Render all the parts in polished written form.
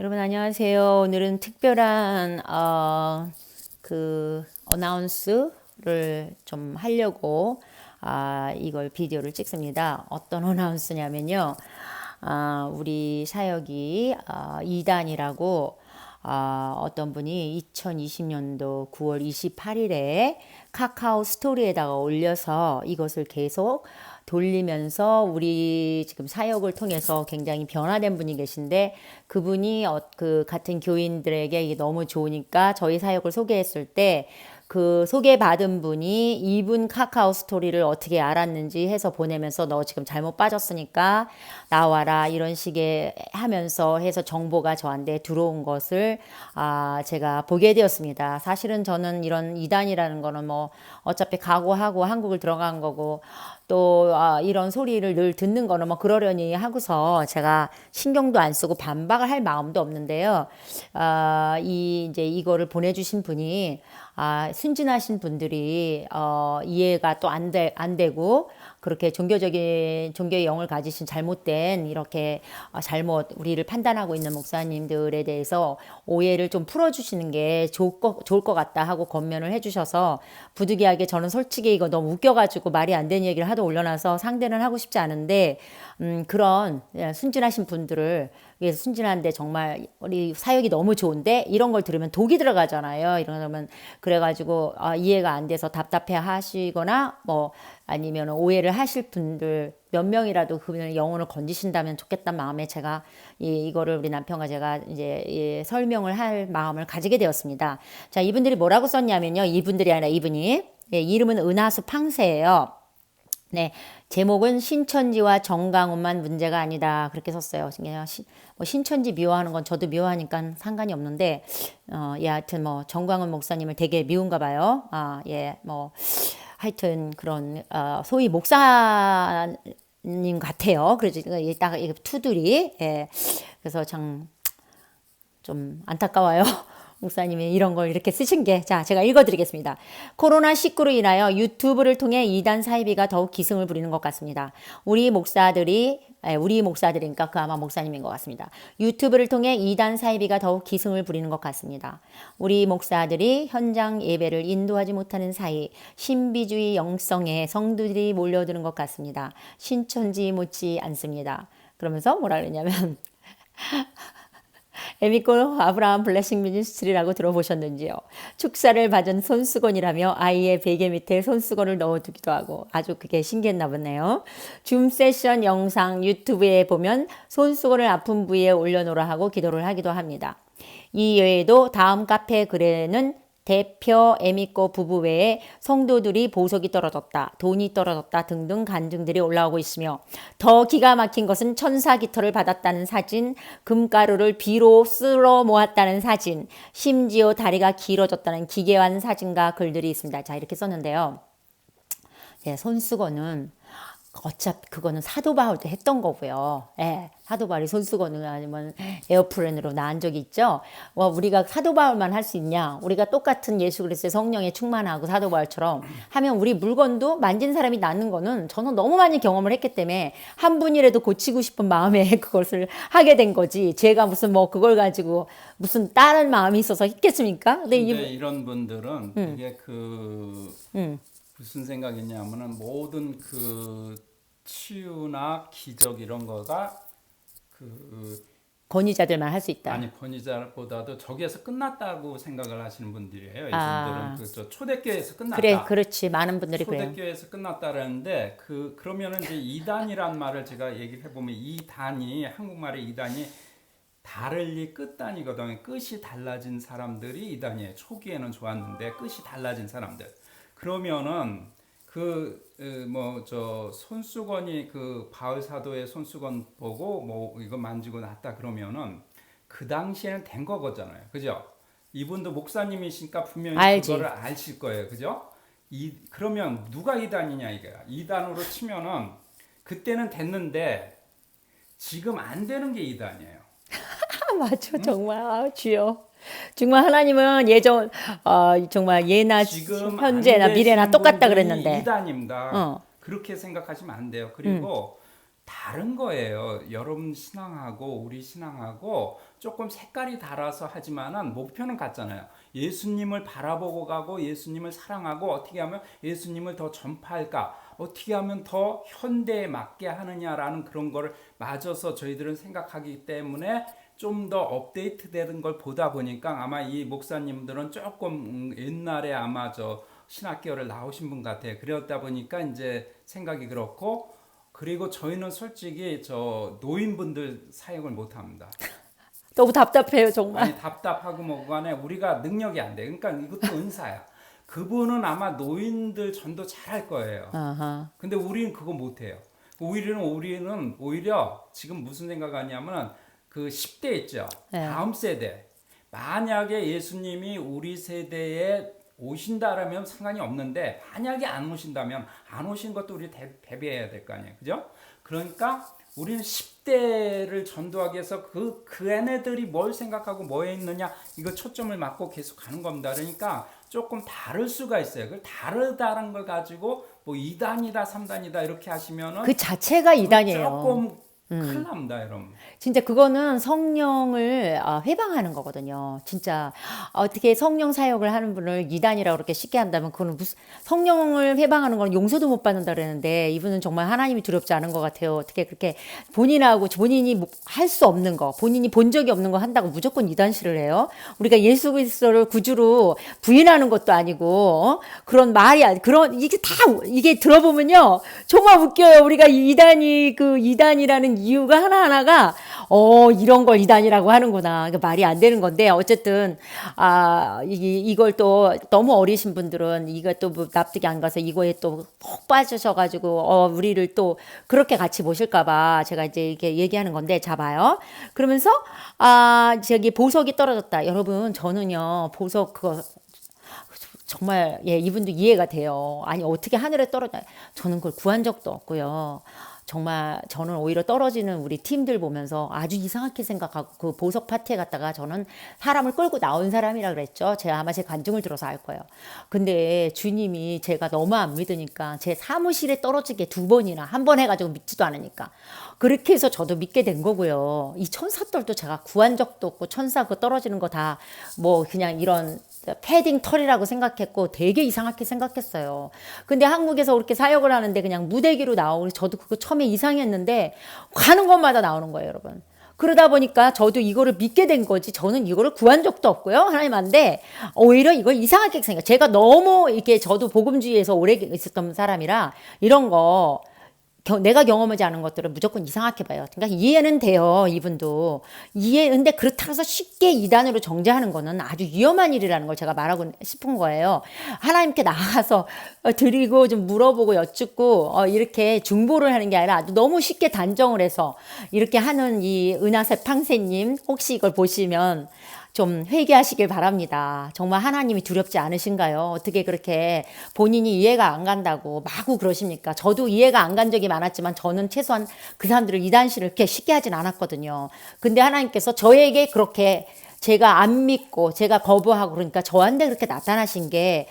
여러분 안녕하세요. 오늘은 특별한 어나운스를 좀 하려고 이걸 비디오를 찍습니다. 어떤 어나운스냐면요. 우리 사역이 2단이라고 어떤 분이 2020년도 9월 28일에 카카오 스토리에다가 올려서 이것을 계속 돌리면서 우리 지금 사역을 통해서 굉장히 변화된 분이 계신데 그분이 그 같은 교인들에게 이게 너무 좋으니까 저희 사역을 소개했을 때 그 소개받은 분이 이분 카카오 스토리를 어떻게 알았는지 해서 보내면서 너 지금 잘못 빠졌으니까 나와라 이런 식의 하면서 해서 정보가 저한테 들어온 것을 제가 보게 되었습니다. 사실은 저는 이런 이단이라는 거는 뭐 어차피 각오하고 한국을 들어간 거고 또 이런 소리를 늘 듣는 거는 뭐 그러려니 하고서 제가 신경도 안 쓰고 반박을 할 마음도 없는데요. 이제 이거를 보내주신 분이 순진하신 분들이 이해가 또 안 되고 그렇게 종교의 영을 가지신 잘못된 이렇게 잘못 우리를 판단하고 있는 목사님들에 대해서 오해를 좀 풀어주시는 게 좋을 것 같다 하고 권면을 해주셔서 부득이하게 저는 솔직히 이거 너무 웃겨가지고 말이 안 되는 얘기를 하도 올려놔서 상대는 하고 싶지 않은데 그런 순진하신 분들을 위해서 순진한데 정말 우리 사역이 너무 좋은데 이런 걸 들으면 독이 들어가잖아요. 이러면 그래가지고 이해가 안 돼서 답답해 하시거나 뭐 아니면 오해를 하실 분들 몇 명이라도 그분의 영혼을 건지신다면 좋겠다는 마음에 제가 이거를 우리 남편과 제가 이제 설명을 할 마음을 가지게 되었습니다. 자, 이분들이 뭐라고 썼냐면요. 이분들이 아니라 이분이 이름은 은하수 팡세예요. 네, 제목은 신천지와 정강훈만 문제가 아니다 그렇게 썼어요. 뭐 신천지 미워하는 건 저도 미워하니까 상관이 없는데 하여튼 뭐 정강훈 목사님을 되게 미운가 봐요. 예, 뭐 하여튼 그런 소위 목사님 같아요. 그래서 딱 투들이 그래서 참 좀 안타까워요. 목사님이 이런 걸 이렇게 쓰신 게. 자, 제가 읽어드리겠습니다. 코로나19로 인하여 유튜브를 통해 이단 사이비가 더욱 기승을 부리는 것 같습니다. 우리 목사들이니까 그 아마 목사님인 것 같습니다. 유튜브를 통해 이단 사이비가 더욱 기승을 부리는 것 같습니다. 우리 목사들이 현장 예배를 인도하지 못하는 사이 신비주의 영성에 성도들이 몰려드는 것 같습니다. 신천지 못지 않습니다. 그러면서 뭐라 그러냐면 에미코 아브라함 블레싱 미니스트리라고 들어보셨는지요? 축사를 받은 손수건이라며 아이의 베개 밑에 손수건을 넣어두기도 하고 아주 그게 신기했나 보네요. 줌 세션 영상 유튜브에 보면 손수건을 아픈 부위에 올려놓으라 하고 기도를 하기도 합니다. 이 외에도 다음 카페 글에는 대표 에미코 부부 외에 성도들이 보석이 떨어졌다, 돈이 떨어졌다 등등 간증들이 올라오고 있으며 더 기가 막힌 것은 천사 깃털을 받았다는 사진, 금가루를 비로 쓸어 모았다는 사진, 심지어 다리가 길어졌다는 기괴한 사진과 글들이 있습니다. 자, 이렇게 썼는데요. 예, 손수건은 어차피 그거는 사도 바울 때 했던 거고요. 예, 사도 바울이 손수건을 아니면 에어플랜으로 나은 적이 있죠. 우리가 사도 바울만 할 수 있냐? 우리가 똑같은 예수 그리스도의 성령에 충만하고 사도 바울처럼 하면 우리 물건도 만진 사람이 낫는 거는 저는 너무 많이 경험을 했기 때문에 한 분이라도 고치고 싶은 마음에 그것을 하게 된 거지. 제가 무슨 뭐 그걸 가지고 무슨 다른 마음이 있어서 했겠습니까? 근데 이런 분들은 이게 무슨 생각이냐면은 모든 그 치유나 기적 이런 거가 그 권위자들만 할 수 있다. 아니 권위자보다도 저기에서 끝났다고 생각을 하시는 분들이에요. 이분들은 그저 초대교회에서 끝났다. 그래, 그렇지. 많은 분들이 그래요. 초대교회에서 끝났다라는데 그러면은 이제 이단이란 말을 제가 얘기를 해보면 이단이 한국말의 이단이 다를리 끝단이거든요. 끝이 달라진 사람들이 이단이에요. 초기에는 좋았는데 끝이 달라진 사람들. 그러면은 저 손수건이 그 바울 사도의 손수건 보고 뭐 이거 만지고 났다 그러면은 그 당시에는 된 거잖아요. 그죠? 이분도 목사님이시니까 분명히 알지. 그거를 아실 거예요. 그죠? 그러면 누가 이단이냐 이거야. 이단으로 치면은 그때는 됐는데 지금 안 되는 게 이단이에요. 맞아, 정말 주여. 정말 하나님은 정말 예나 지금 현재나 안 미래나 되신 똑같다 분들이 그랬는데. 이단입니다. 어. 그렇게 생각하시면 안 돼요. 그리고 다른 거예요. 여러분 신앙하고 우리 신앙하고 조금 색깔이 달라서 하지만은 목표는 같잖아요. 예수님을 바라보고 가고 예수님을 사랑하고 어떻게 하면 예수님을 더 전파할까? 어떻게 하면 더 현대에 맞게 하느냐라는 그런 거를 맞아서 저희들은 생각하기 때문에 좀 더 업데이트되는 걸 보다 보니까 아마 이 목사님들은 조금 옛날에 아마 저 신학교를 나오신 분 같아요. 그러다 보니까 이제 생각이 그렇고 그리고 저희는 솔직히 저 노인분들 사역을 못 합니다. 너무 답답해요, 정말. 아니 답답하고 뭐고 간에 우리가 능력이 안 돼. 그러니까 이것도 은사야. 그분은 아마 노인들 전도 잘할 거예요. 아하. 근데 우리는 그거 못 해요. 우리는 오히려 지금 무슨 생각하냐면 그 10대 있죠. 네. 다음 세대. 만약에 예수님이 우리 세대에 오신다라면 상관이 없는데 만약에 안 오신다면 안 오신 것도 우리 대비해야 될 거 아니에요. 그죠? 그러니까 우리는 10대를 전도하기 위해서 그 애네들이 뭘 생각하고 뭐에 있느냐 이거 초점을 맞고 계속 가는 겁니다. 그러니까 조금 다를 수가 있어요. 그 다르다는 걸 가지고 뭐 2단이다 3단이다 이렇게 하시면은 그 자체가 이단이에요. 조금 큰일 납니다, 여러분. 진짜 그거는 성령을 회방하는 거거든요. 진짜 어떻게 성령 사역을 하는 분을 이단이라고 그렇게 쉽게 한다면 그거는 무슨 성령을 회방하는 건 용서도 못 받는다 그러는데 이분은 정말 하나님이 두렵지 않은 것 같아요. 어떻게 그렇게 본인이 할 수 없는 거, 본인이 본 적이 없는 거 한다고 무조건 이단시를 해요. 우리가 예수 그리스도를 구주로 부인하는 것도 아니고 그런 말이 그런 이게 들어보면요 정말 웃겨요. 우리가 이단이라는 이유가 하나하나가 이런 걸 이단이라고 하는구나. 말이 안 되는 건데 어쨌든 이걸 또 너무 어리신 분들은 이것도 뭐 납득이 안 가서 이거에 또 푹 빠지셔가지고 우리를 또 그렇게 같이 보실까봐 제가 이제 이렇게 얘기하는 건데 자 봐요. 그러면서 저기 보석이 떨어졌다. 여러분 저는요 보석 그거 정말 이분도 이해가 돼요. 아니 어떻게 하늘에 떨어져? 저는 그걸 구한 적도 없고요. 정말 저는 오히려 떨어지는 우리 팀들 보면서 아주 이상하게 생각하고 그 보석 파티에 갔다가 저는 사람을 끌고 나온 사람이라 그랬죠. 제가 아마 제 간증을 들어서 알 거예요. 근데 주님이 제가 너무 안 믿으니까 제 사무실에 떨어지게 2번이나 한 번 해가지고 믿지도 않으니까 그렇게 해서 저도 믿게 된 거고요. 이 천사들도 제가 구한 적도 없고 천사 그 떨어지는 거 다 뭐 그냥 이런 패딩 털이라고 생각했고 되게 이상하게 생각했어요. 근데 한국에서 그렇게 사역을 하는데 그냥 무대기로 나오고 저도 그거 처음에 이상했는데 가는 곳마다 나오는 거예요, 여러분. 그러다 보니까 저도 이거를 믿게 된 거지 저는 이거를 구한 적도 없고요. 하나님한테 오히려 이걸 이상하게 생각. 제가 너무 이렇게 저도 복음주의에서 오래 있었던 사람이라 이런 거 내가 경험하지 않은 것들을 무조건 이상하게 봐요. 그러니까 이해는 돼요, 이분도. 근데 그렇다고 해서 쉽게 이단으로 정죄하는 거는 아주 위험한 일이라는 걸 제가 말하고 싶은 거예요. 하나님께 나가서 드리고 좀 물어보고 여쭙고 이렇게 중보를 하는 게 아니라 아주 너무 쉽게 단정을 해서 이렇게 하는 이 은하세 팡세님 혹시 이걸 보시면 좀 회개하시길 바랍니다. 정말 하나님이 두렵지 않으신가요? 어떻게 그렇게 본인이 이해가 안 간다고 마구 그러십니까? 저도 이해가 안 간 적이 많았지만 저는 최소한 그 사람들을 이단시를 이렇게 쉽게 하진 않았거든요. 근데 하나님께서 저에게 그렇게 제가 안 믿고 제가 거부하고 그러니까 저한테 그렇게 나타나신 게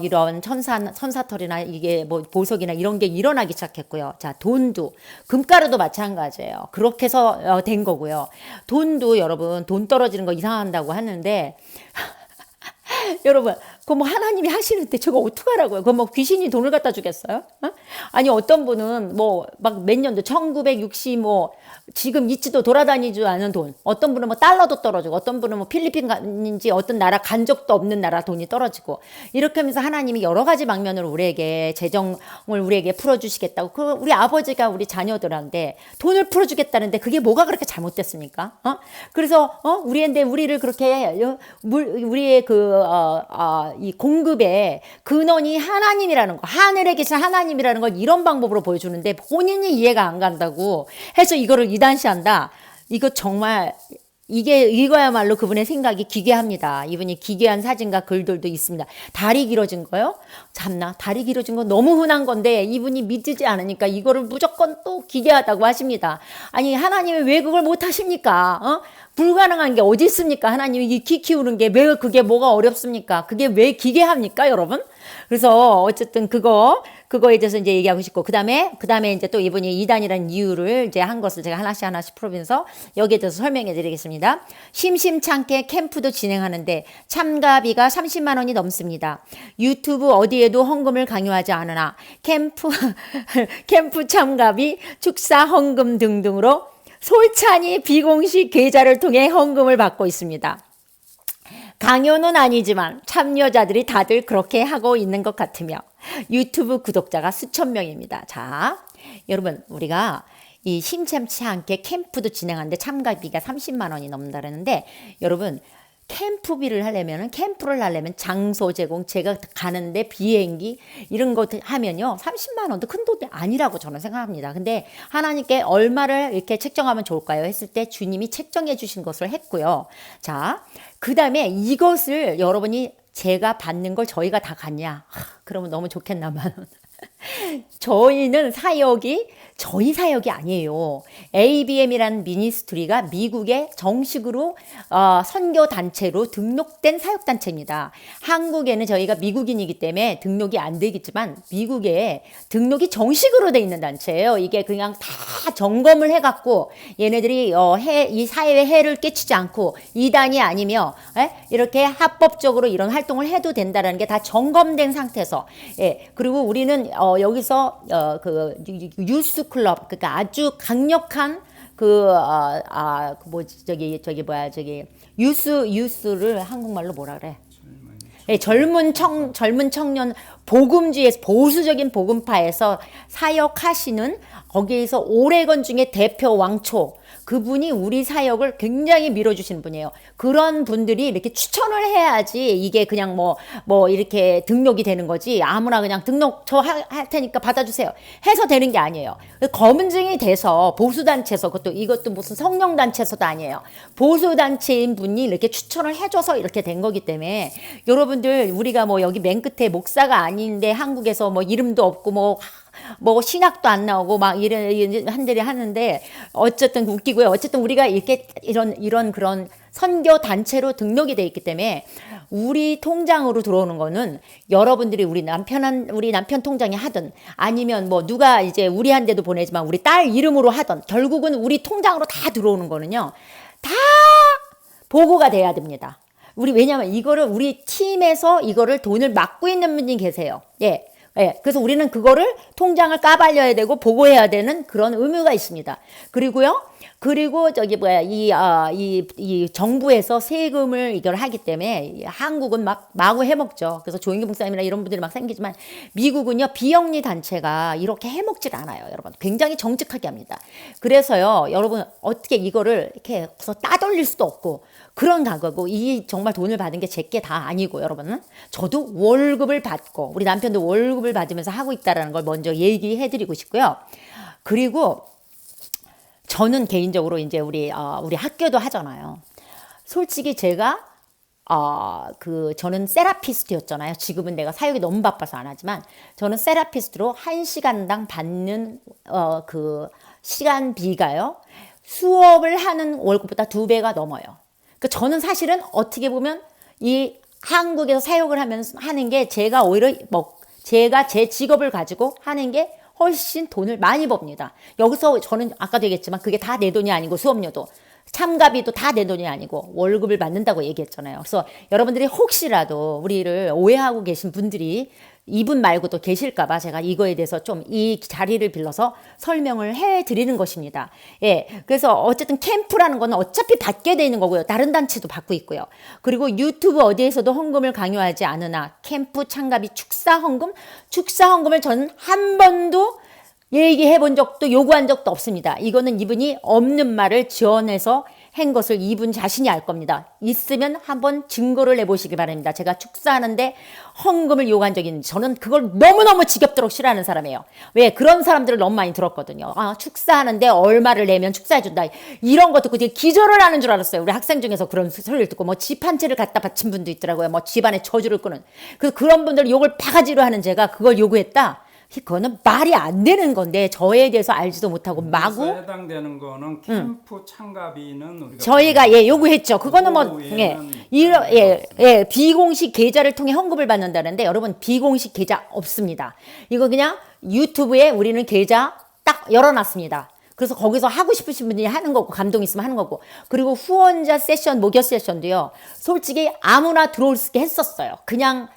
이런 천사털이나 이게 뭐 보석이나 이런 게 일어나기 시작했고요. 자, 돈도 금가루도 마찬가지예요. 그렇게 해서 된 거고요. 돈도 여러분 돈 떨어지는 거 이상한다고 하는데 여러분, 그거 뭐 하나님이 하시는데 저거 어떡하라고요? 그거 뭐 귀신이 돈을 갖다 주겠어요? 아니, 어떤 분은 뭐 막 몇 년도 1960 뭐 지금 있지도 돌아다니지도 않은 돈. 어떤 분은 뭐 달러도 떨어지고 어떤 분은 뭐 필리핀인지 어떤 나라 간 적도 없는 나라 돈이 떨어지고 이렇게 하면서 하나님이 여러 가지 방면으로 우리에게 재정을 우리에게 풀어주시겠다고 그 우리 아버지가 우리 자녀들한테 돈을 풀어주겠다는데 그게 뭐가 그렇게 잘못됐습니까? 그래서 우리를 그렇게 우리의 이 공급의 근원이 하나님이라는 거, 하늘에 계신 하나님이라는 걸 이런 방법으로 보여주는데 본인이 이해가 안 간다고 해서 이거를 이단시한다. 이거 정말 이거야말로 그분의 생각이 기괴합니다. 이분이 기괴한 사진과 글들도 있습니다. 다리 길어진 거요? 참나, 다리 길어진 거 너무 흔한 건데 이분이 믿지 않으니까 이거를 무조건 또 기괴하다고 하십니다. 아니, 하나님이 왜 그걸 못 하십니까? 불가능한 게 어디 있습니까? 하나님이 이 키 키우는 게 왜 그게 뭐가 어렵습니까? 그게 왜 기괴합니까, 여러분? 그래서 어쨌든 그거 그거에 대해서 이제 얘기하고 싶고, 그 다음에 이제 또 이분이 이단이라는 이유를 이제 한 것을 제가 하나씩 풀어보면서 여기에 대해서 설명해 드리겠습니다. 심심찮게 캠프도 진행하는데 참가비가 30만 원이 넘습니다. 유튜브 어디에도 헌금을 강요하지 않으나 캠프 참가비, 축사 헌금 등등으로 솔찬히 비공식 계좌를 통해 헌금을 받고 있습니다. 강요는 아니지만 참여자들이 다들 그렇게 하고 있는 것 같으며 유튜브 구독자가 수천 명입니다. 자, 여러분, 우리가 이 심심치 않게 캠프도 진행하는데 참가비가 30만 원이 넘는다는데, 여러분, 캠프를 하려면 장소 제공, 제가 가는데 비행기 이런 거 하면요 30만 원도 큰 돈이 아니라고 저는 생각합니다. 근데 하나님께 얼마를 이렇게 책정하면 좋을까요 했을 때 주님이 책정해 주신 것을 했고요. 자, 그 다음에 이것을 여러분이 제가 받는 걸 저희가 다 갖냐? 그러면 너무 좋겠나만. 저희는 저희 사역이 아니에요. ABM이라는 미니스트리가 미국에 정식으로 선교 단체로 등록된 사역 단체입니다. 한국에는 저희가 미국인이기 때문에 등록이 안 되겠지만 미국에 등록이 정식으로 돼 있는 단체예요. 이게 그냥 다 점검을 해갖고 얘네들이 이 사회에 해를 끼치지 않고 이단이 아니며 이렇게 합법적으로 이런 활동을 해도 된다는 게 다 점검된 상태에서, 그리고 우리는 여기서 그 유스 클럽, 그러니까 아주 강력한 유스를 한국말로 뭐라 그래? 젊은 청년 복음주의에서 보수적인 복음파에서 사역하시는, 거기에서 오레건 중에 대표 왕초, 그분이 우리 사역을 굉장히 밀어주시는 분이에요. 그런 분들이 이렇게 추천을 해야지 이게 그냥 뭐 이렇게 등록이 되는 거지, 아무나 그냥 등록 저 할 테니까 받아주세요 해서 되는 게 아니에요. 검증이 돼서 보수단체에서, 이것도 무슨 성령단체에서도 아니에요. 보수단체인 분이 이렇게 추천을 해줘서 이렇게 된 거기 때문에, 여러분들, 우리가 여기 맨 끝에 목사가 아닌데 한국에서 이름도 없고 뭐 신학도 안 나오고 막 이런 한들이 하는데, 어쨌든 웃기고요. 어쨌든 우리가 이렇게 이런 그런 선교 단체로 등록이 돼 있기 때문에 우리 통장으로 들어오는 거는 여러분들이 우리 남편 통장에 하든, 아니면 누가 이제 우리한테도 보내지만 우리 딸 이름으로 하든, 결국은 우리 통장으로 다 들어오는 거는요 다 보고가 돼야 됩니다. 왜냐면 이거를 우리 팀에서 이거를 돈을 막고 있는 분이 계세요. 그래서 우리는 그거를 통장을 까발려야 되고 보고해야 되는 그런 의무가 있습니다. 그리고 이 정부에서 세금을 이걸 하기 때문에 한국은 막 마구 해먹죠. 그래서 조인규 목사님이나 이런 분들이 막 생기지만, 미국은요 비영리 단체가 이렇게 해먹질 않아요. 여러분, 굉장히 정직하게 합니다. 그래서요, 여러분, 어떻게 이거를 이렇게 따돌릴 수도 없고 그런 가격이고, 이 정말 돈을 받은 게 제게 다 아니고, 여러분은 저도 월급을 받고 우리 남편도 월급을 받으면서 하고 있다라는 걸 먼저 얘기해드리고 싶고요. 그리고 저는 개인적으로 이제 우리 학교도 하잖아요. 솔직히 제가 저는 세라피스트였잖아요. 지금은 내가 사역이 너무 바빠서 안 하지만, 저는 세라피스트로 1시간당 받는 그 시간비가요, 수업을 하는 월급보다 2배가 넘어요. 그러니까 저는 사실은 어떻게 보면 이 한국에서 사역을 하는 게 제가 오히려 제가 제 직업을 가지고 하는 게 훨씬 돈을 많이 법니다. 여기서 저는 아까도 얘기했지만 그게 다 내 돈이 아니고, 수업료도 참가비도 다 내 돈이 아니고 월급을 받는다고 얘기했잖아요. 그래서 여러분들이 혹시라도 우리를 오해하고 계신 분들이 이분 말고도 계실까봐 제가 이거에 대해서 좀 이 자리를 빌려서 설명을 해드리는 것입니다. 그래서 어쨌든 캠프라는 거는 어차피 받게 되는 거고요. 다른 단체도 받고 있고요. 그리고 유튜브 어디에서도 헌금을 강요하지 않으나 캠프 참가비, 축사 헌금을 저는 한 번도 얘기해 본 적도 요구한 적도 없습니다. 이거는 이분이 없는 말을 지어내서 한 것을 이분 자신이 알 겁니다. 있으면 한번 증거를 내보시기 바랍니다. 제가 축사하는데 헌금을 요구한 적이 있는지. 저는 그걸 너무너무 지겹도록 싫어하는 사람이에요. 왜? 그런 사람들을 너무 많이 들었거든요. 축사하는데 얼마를 내면 축사해준다, 이런 거 듣고 되게 기절을 하는 줄 알았어요. 우리 학생 중에서 그런 소리를 듣고 집 한 채를 갖다 바친 분도 있더라고요. 집안에 저주를 끄는. 그런 분들 욕을 바가지로 하는 제가 그걸 요구했다? 그거는 말이 안 되는 건데, 저에 대해서 알지도 못하고 마구 해당되는 거는 캠프 참가비는 우리가 저희가 요구했죠. 그거는 비공식 계좌를 통해 헌금을 받는다는데 여러분 비공식 계좌 없습니다. 이거 그냥 유튜브에 우리는 계좌 딱 열어놨습니다. 그래서 거기서 하고 싶으신 분들이 하는 거고 감동 있으면 하는 거고 그리고 후원자 세션 목요 세션도요. 솔직히 아무나 들어올 수 있게 했었어요. 그냥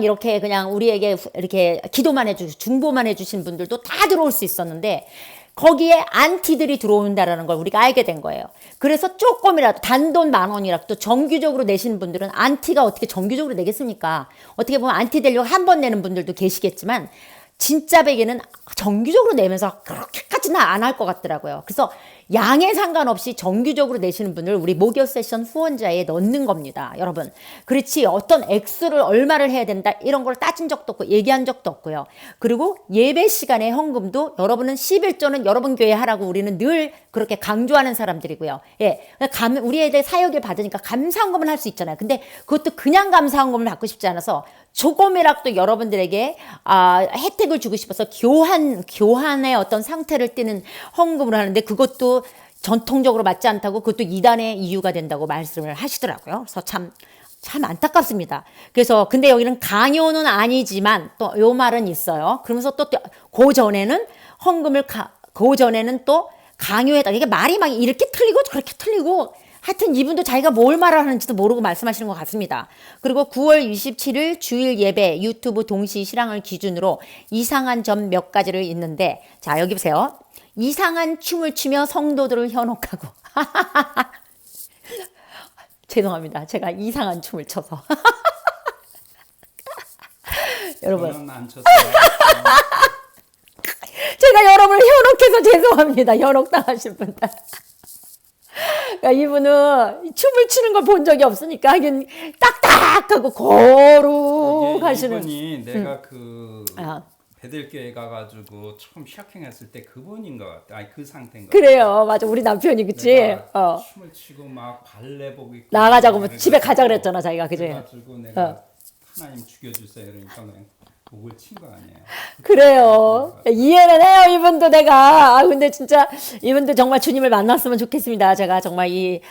이렇게 그냥 우리에게 이렇게 기도만 해주시고 중보만 해주신 분들도 다 들어올 수 있었는데 거기에 안티들이 들어온다라는 걸 우리가 알게 된 거예요. 그래서 조금이라도 단돈 10,000원이라도 또 정규적으로 내시는 분들은 안티가 어떻게 정규적으로 내겠습니까? 어떻게 보면 안티 되려고 한 번 내는 분들도 계시겠지만 진짜 베개는 정규적으로 내면서 그렇게까지는 안 할 것 같더라고요. 그래서 양에 상관없이 정규적으로 내시는 분을 우리 목요 세션 후원자에 넣는 겁니다. 여러분. 그렇지 어떤 액수를 얼마를 해야 된다 이런 걸 따진 적도 없고 얘기한 적도 없고요. 그리고 예배 시간에 헌금도 여러분은 11조는 여러분 교회 하라고 우리는 늘 그렇게 강조하는 사람들이고요. 예. 우리 애들 사역을 받으니까 감사헌금을 할 수 있잖아요. 근데 그것도 그냥 감사헌금을 받고 싶지 않아서 조금이라도 여러분들에게 혜택을 주고 싶어서 교환의 어떤 상태를 띠는 헌금을 하는데 그것도 전통적으로 맞지 않다고 그것도 이단의 이유가 된다고 말씀을 하시더라고요. 그래서 참 안타깝습니다. 그래서 근데 여기는 강요는 아니지만 또 요 말은 있어요. 그러면서 또 그 전에는 그 전에는 또 강요했다. 이게 말이 막 이렇게 틀리고 저렇게 틀리고 하여튼 이분도 자기가 뭘 말하는지도 모르고 말씀하시는 것 같습니다. 그리고 9월 27일 주일 예배 유튜브 동시 실황을 기준으로 이상한 점 몇 가지를 있는데 자 여기 보세요. 이상한 춤을 추며 성도들을 현혹하고 죄송합니다. 제가 이상한 춤을 춰서 여러분 저는 안 쳤어요. 제가 여러분을 현혹해서 죄송합니다. 현혹당하신 분들. 그러니까 이분은 춤을 추는 걸 본 적이 없으니까 하긴 딱딱하고 거룩하시는 이분이 내가 그 아. 베들교회 가가지고 처음 샤킹했을 때 그분인 것 같아. 아니 그 상태인 것 그래요. 맞아. 우리 남편이 그치? 내가 춤을 추고 막 발레복 입고 나가자고 뭐 집에 가자 그랬잖아 자기가 그지? 그래가지고 내가 하나님 죽여주세요 그러니까 그냥 목을 친 거 아니에요. 그래요. 이해는 해요, 이분도 내가. 근데 진짜 이분도 정말 주님을 만났으면 좋겠습니다. 제가 정말 이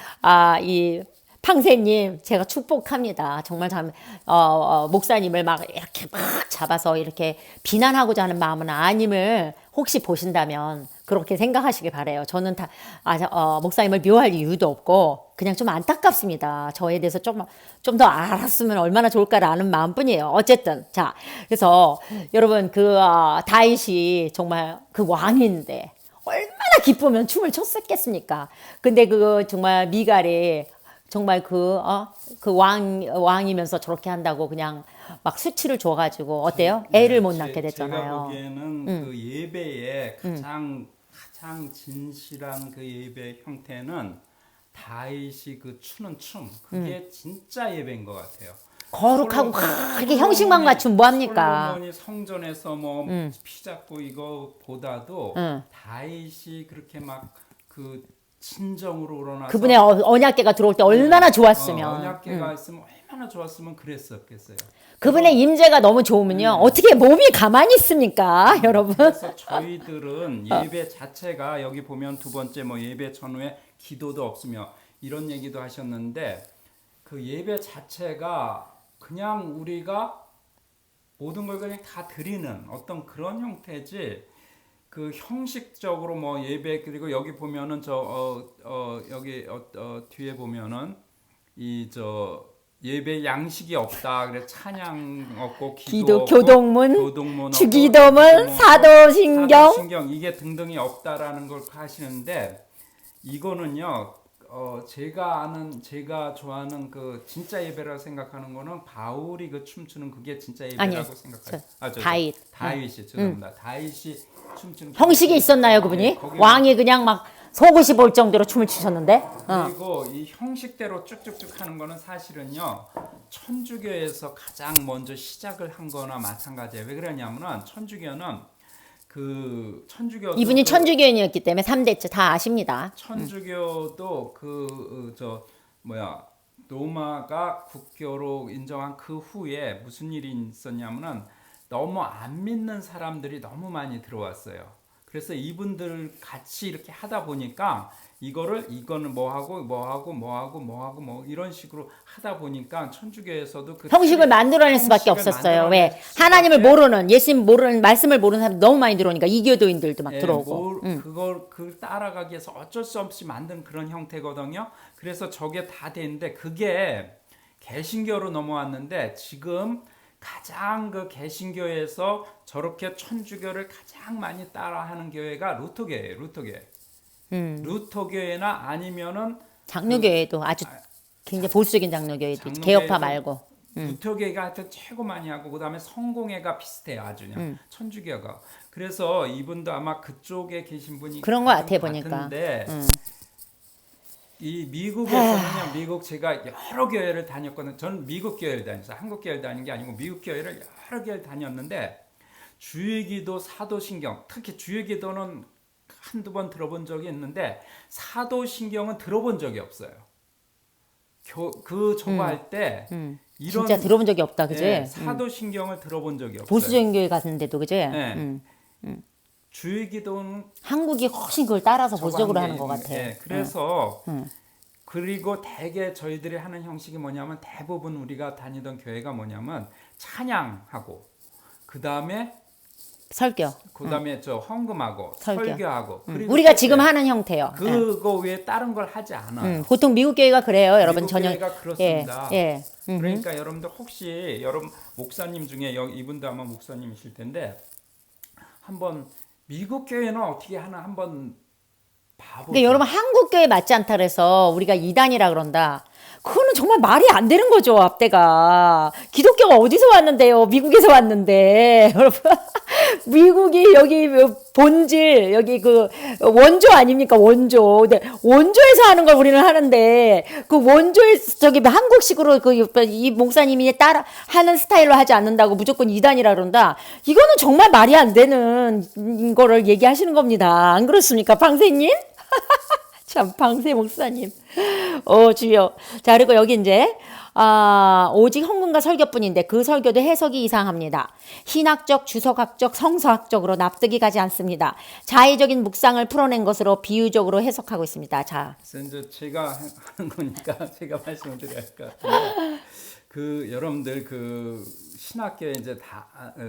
팡세님, 제가 축복합니다. 정말 목사님을 막 이렇게 막 잡아서 이렇게 비난하고자 하는 마음은 아님을 혹시 보신다면 그렇게 생각하시길 바래요. 저는 목사님을 미워할 이유도 없고 그냥 좀 안타깝습니다. 저에 대해서 좀 더 알았으면 얼마나 좋을까라는 마음뿐이에요. 어쨌든 자 그래서 여러분 다윗이 정말 그 왕인데 얼마나 기쁘면 춤을 췄었겠습니까? 근데 정말 미갈이 정말 왕이면서 저렇게 한다고 그냥 막 수치를 줘가지고 어때요? 애를 못 낳게 됐잖아요. 제가 보기에는 그 예배의 가장 진실한 그 예배 형태는 다윗이 그 추는 춤 그게 진짜 예배인 것 같아요. 거룩하고 그렇게 형식만 갖추면 뭐합니까? 솔로몬이 성전에서 피 잡고 이거보다도 다윗이 그렇게 막 그 진정으로 우러나서 그분의 언약궤가 들어올 때 얼마나 좋았으면 언약궤가 있으면 얼마나 좋았으면 그랬었겠어요. 그분의 임재가 너무 좋으면요 어떻게 몸이 가만히 있습니까 여러분? 그래서 저희들은 예배 자체가 여기 보면 두 번째 예배 전후에 기도도 없으며 이런 얘기도 하셨는데 그 예배 자체가 그냥 우리가 모든 걸 그냥 다 드리는 어떤 그런 형태지 그 형식적으로 예배 그리고 여기 보면은 여기 뒤에 보면은 예배 양식이 없다. 그래 찬양 없고 기도 없고, 교동문 주기도문 사도신경 이게 등등이 없다라는 걸 하시는데 이거는요. 제가 좋아하는 그 진짜 예배라고 생각하는 거는 바울이 그 춤추는 그게 진짜 예배라고 생각해요. 다윗이 죄송합니다. 다윗이 춤추는 형식이 있었나요 그분이? 왕이 그냥 막 속옷이 볼 정도로 춤을 추셨는데 그리고 이 형식대로 쭉쭉쭉 하는 거는 사실은요 천주교에서 가장 먼저 시작을 한 거나 마찬가지예요. 왜 그러냐면은 천주교는 이분이 천주교인이었기 때문에 3대째 다 아십니다. 천주교도 로마가 국교로 인정한 그 후에 무슨 일이 있었냐면은 너무 안 믿는 사람들이 너무 많이 들어왔어요. 그래서 이분들 같이 이렇게 하다 보니까 이거는 뭐 이런 식으로 하다 보니까 천주교에서도 그 형식을 만들어낼 수밖에 형식을 없었어요. 왜? 만들어낼 하나님을 수밖에 모르는, 예수님 모르는, 말씀을 모르는 사람 너무 많이 들어오니까 이교도인들도 막 예, 들어오고. 그걸 따라가기 위해서 어쩔 수 없이 만든 그런 형태거든요. 그래서 저게 다 되는데 그게 개신교로 넘어왔는데 지금 가장 그 개신교에서 저렇게 천주교를 가장 많이 따라하는 교회가 루터교예요. 루터교회나 아니면은 장로교회도 아주 굉장히 보수적인 장로교회도 있지. 개혁파 말고. 루터교회가 하여튼 최고 많이 하고 그다음에 성공회가 비슷해요. 아주 그냥 천주교가. 그래서 이분도 아마 그쪽에 계신 분이 그런 것 같아 보니까. 같은데 이 미국에서는요. 미국 제가 여러 교회를 다녔거든요. 저는 미국 교회를 다녔어요. 한국 교회를 다닌 게 아니고 미국 교회를 여러 교회를 다녔는데 주일기도, 사도신경, 특히 주일기도는 한두 번 들어본 적이 있는데 사도신경은 들어본 적이 없어요. 저거 할 때 이런 진짜 들어본 적이 없다, 그지? 예, 사도신경을 들어본 적이 없어요. 보수적인 교회 갔는데도, 그지? 예. 주일기도는 한국이 훨씬 그걸 따라서 저거 보수적으로 한 하는 게 것 있는 같아. 게, 그래서 그리고 대개 저희들이 하는 형식이 뭐냐면 대부분 우리가 다니던 교회가 뭐냐면 찬양하고 그 다음에 설교. 저 헌금하고 설교. 설교하고 그리고 우리가 지금 하는 형태요. 그거 외에 다른 걸 하지 않아요. 보통 미국 교회가 그래요, 여러분. 미국 전혀. 교회가 그렇습니다. 예. 그러니까 여러분들 혹시 여러분 목사님 중에 이분도 아마 목사님이실 텐데 한번 미국 교회는 어떻게 하나 한번 봐보세요. 근데 여러분 한국 교회 맞지 않다 그래서 우리가 이단이라 그런다. 그거는 정말 말이 안 되는 거죠, 앞대가. 기독교가 어디서 왔는데요? 미국에서 왔는데. 여러분, 미국이 여기 본질, 여기 그 원조 아닙니까? 원조. 근데 원조에서 하는 걸 우리는 하는데, 그 원조에서 저기 한국식으로 이 목사님이 따라 하는 스타일로 하지 않는다고 무조건 이단이라 그런다. 이거는 정말 말이 안 되는 거를 얘기하시는 겁니다. 안 그렇습니까, 방세님? 참, 방세 목사님. 주여. 자, 그리고 여기 이제, 오직 헌금과 설교뿐인데 그 설교도 해석이 이상합니다. 신학적, 주석학적, 성서학적으로 납득이 가지 않습니다. 자의적인 묵상을 풀어낸 것으로 비유적으로 해석하고 있습니다. 자. 이제 제가 하는 거니까 제가 말씀을 드려야 할 것 같은데, 여러분들 신학교에 이제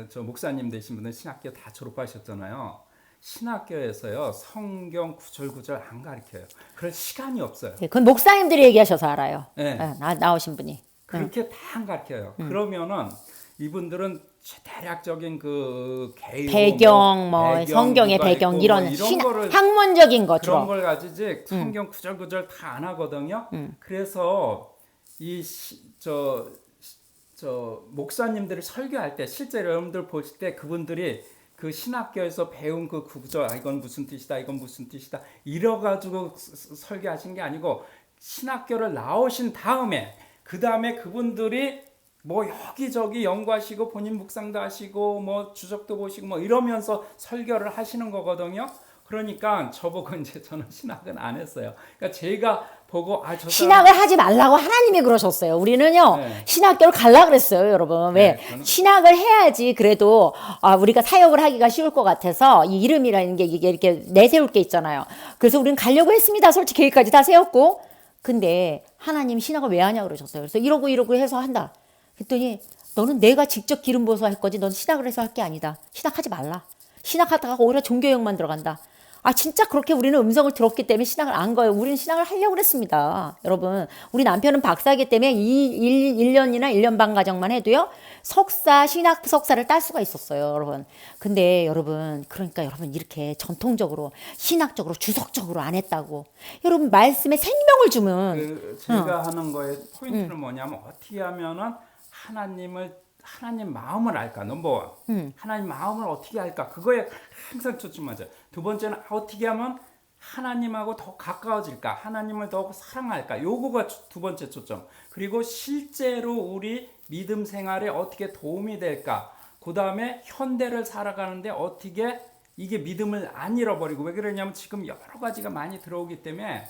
저 목사님 되신 분들 신학교 다 졸업하셨잖아요. 신학교에서요 성경 구절 안 가르쳐요. 그럴 시간이 없어요. 그건 목사님들이 얘기하셔서 알아요. 네. 나오신 분이. 그렇게 다 안 가르쳐요. 그러면은 이분들은 대략적인 그 배경, 성경의 배경 이런 거를 학문적인 것 그런 걸 가지지 성경 구절 다 안 하거든요. 그래서 저 목사님들이 설교할 때 실제로 여러분들 보실 때 그분들이 그 신학교에서 배운 그 구절, 이건 무슨 뜻이다, 이건 무슨 뜻이다, 이래가지고 설교하신 게 아니고 신학교를 나오신 다음에 그 다음에 그분들이 뭐 여기저기 연구하시고 본인 묵상도 하시고 뭐 주석도 보시고 뭐 이러면서 설교를 하시는 거거든요. 그러니까 저보고 이제 저는 신학은 안 했어요. 그러니까 제가 보고 신학을 하지 말라고 하나님이 그러셨어요. 우리는요 신학교를 갈라 그랬어요, 여러분. 왜? 신학을 해야지 그래도 우리가 사역을 하기가 쉬울 것 같아서 이 이름이라는 게 이게 이렇게 내세울 게 있잖아요. 그래서 우리는 가려고 했습니다. 솔직히 계획까지 다 세웠고. 근데 하나님 신학을 왜 하냐 그러셨어요. 그래서 이러고 해서 한다. 그랬더니 너는 내가 직접 기름 부어서 할 거지. 넌 신학을 해서 할 게 아니다. 신학하지 말라. 신학하다가 오히려 종교형만 들어간다. 진짜 그렇게 우리는 음성을 들었기 때문에 신학을 안 거예요. 우리는 신학을 하려고 그랬습니다. 여러분, 우리 남편은 박사이기 때문에 1년이나 1년 반 과정만 해도요. 신학 석사를 딸 수가 있었어요, 여러분. 근데 여러분, 그러니까 여러분 이렇게 전통적으로, 신학적으로, 주석적으로 안 했다고. 여러분, 말씀에 생명을 주면. 제가 하는 거의 포인트는 뭐냐면 어떻게 하면은 하나님 마음을 알까? 넘버원. 하나님 마음을 어떻게 알까? 그거에 항상 초점하죠. 두 번째는 어떻게 하면 하나님하고 더 가까워질까? 하나님을 더 사랑할까? 요거가 두 번째 초점. 그리고 실제로 우리 믿음 생활에 어떻게 도움이 될까? 그 다음에 현대를 살아가는데 어떻게 이게 믿음을 안 잃어버리고, 왜 그러냐면 지금 여러 가지가 많이 들어오기 때문에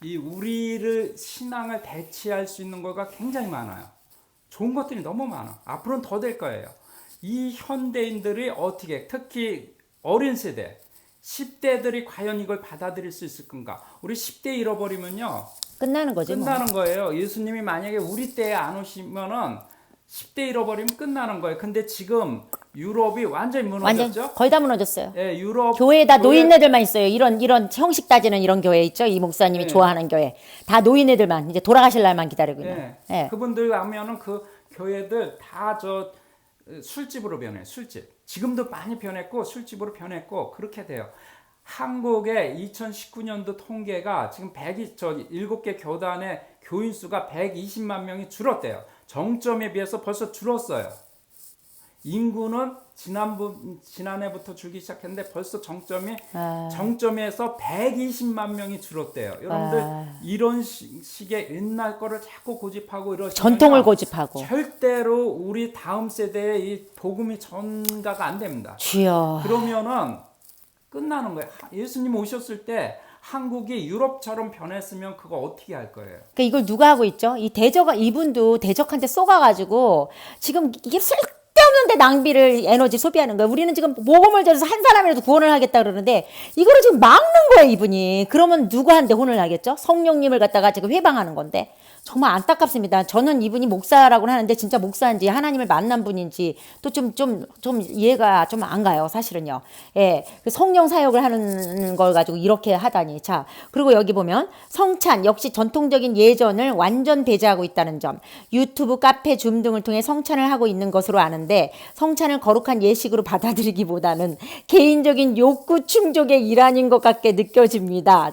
이 우리를 신앙을 대체할 수 있는 거가 굉장히 많아요. 좋은 것들이 너무 많아. 앞으로는 더 될 거예요. 이 현대인들이 어떻게, 특히 어린 세대, 10대들이 과연 이걸 받아들일 수 있을 건가? 우리 10대 잃어버리면요. 끝나는 거지 뭐. 끝나는 거예요. 예수님이 만약에 우리 때에 안 오시면은 10대 잃어버리면 끝나는 거예요. 근데 지금 유럽이 완전히 완전 무너졌죠? 거의 다 무너졌어요. 예, 유럽 교회에 다 노인네들만 있어요. 이런 형식 따지는 이런 교회 있죠. 이 목사님이 예. 좋아하는 교회. 다 노인네들만 이제 돌아가실 날만 기다리고 있는. 예. 예. 그분들 가면은 그 교회들 다 저 술집으로 변해. 술집. 지금도 많이 변했고 술집으로 변했고 그렇게 돼요. 한국의 2019년도 통계가 지금 7개 교단의 교인 수가 120만 명이 줄었대요. 정점에 비해서 벌써 줄었어요. 인구는 지난해부터 줄기 시작했는데 벌써 정점에서 120만 명이 줄었대요. 여러분들 이런 식의 옛날 거를 자꾸 고집하고 이러시면 전통을 고집하고. 절대로 우리 다음 세대에 이 복음이 전가가 안 됩니다. 주여. 그러면은 끝나는 거예요. 예수님 오셨을 때 한국이 유럽처럼 변했으면 그거 어떻게 할 거예요? 그러니까 이걸 누가 하고 있죠? 이분도 대적한테 쏘가가지고 지금 이게 쓸데없는데 낭비를 에너지 소비하는 거예요. 우리는 지금 모범을 들어서 한 사람이라도 구원을 하겠다 그러는데 이거를 지금 막는 거예요, 이분이. 그러면 누구한테 혼을 나겠죠? 성령님을 갖다가 지금 회방하는 건데. 정말 안타깝습니다. 저는 이분이 목사라고는 하는데 진짜 목사인지 하나님을 만난 분인지 또 좀 이해가 좀 안 가요, 사실은요. 예. 그 성령 사역을 하는 걸 가지고 이렇게 하다니. 자, 그리고 여기 보면 성찬 역시 전통적인 예전을 완전 배제하고 있다는 점. 유튜브, 카페, 줌 등을 통해 성찬을 하고 있는 것으로 아는데 성찬을 거룩한 예식으로 받아들이기보다는 개인적인 욕구 충족의 일환인 것 같게 느껴집니다.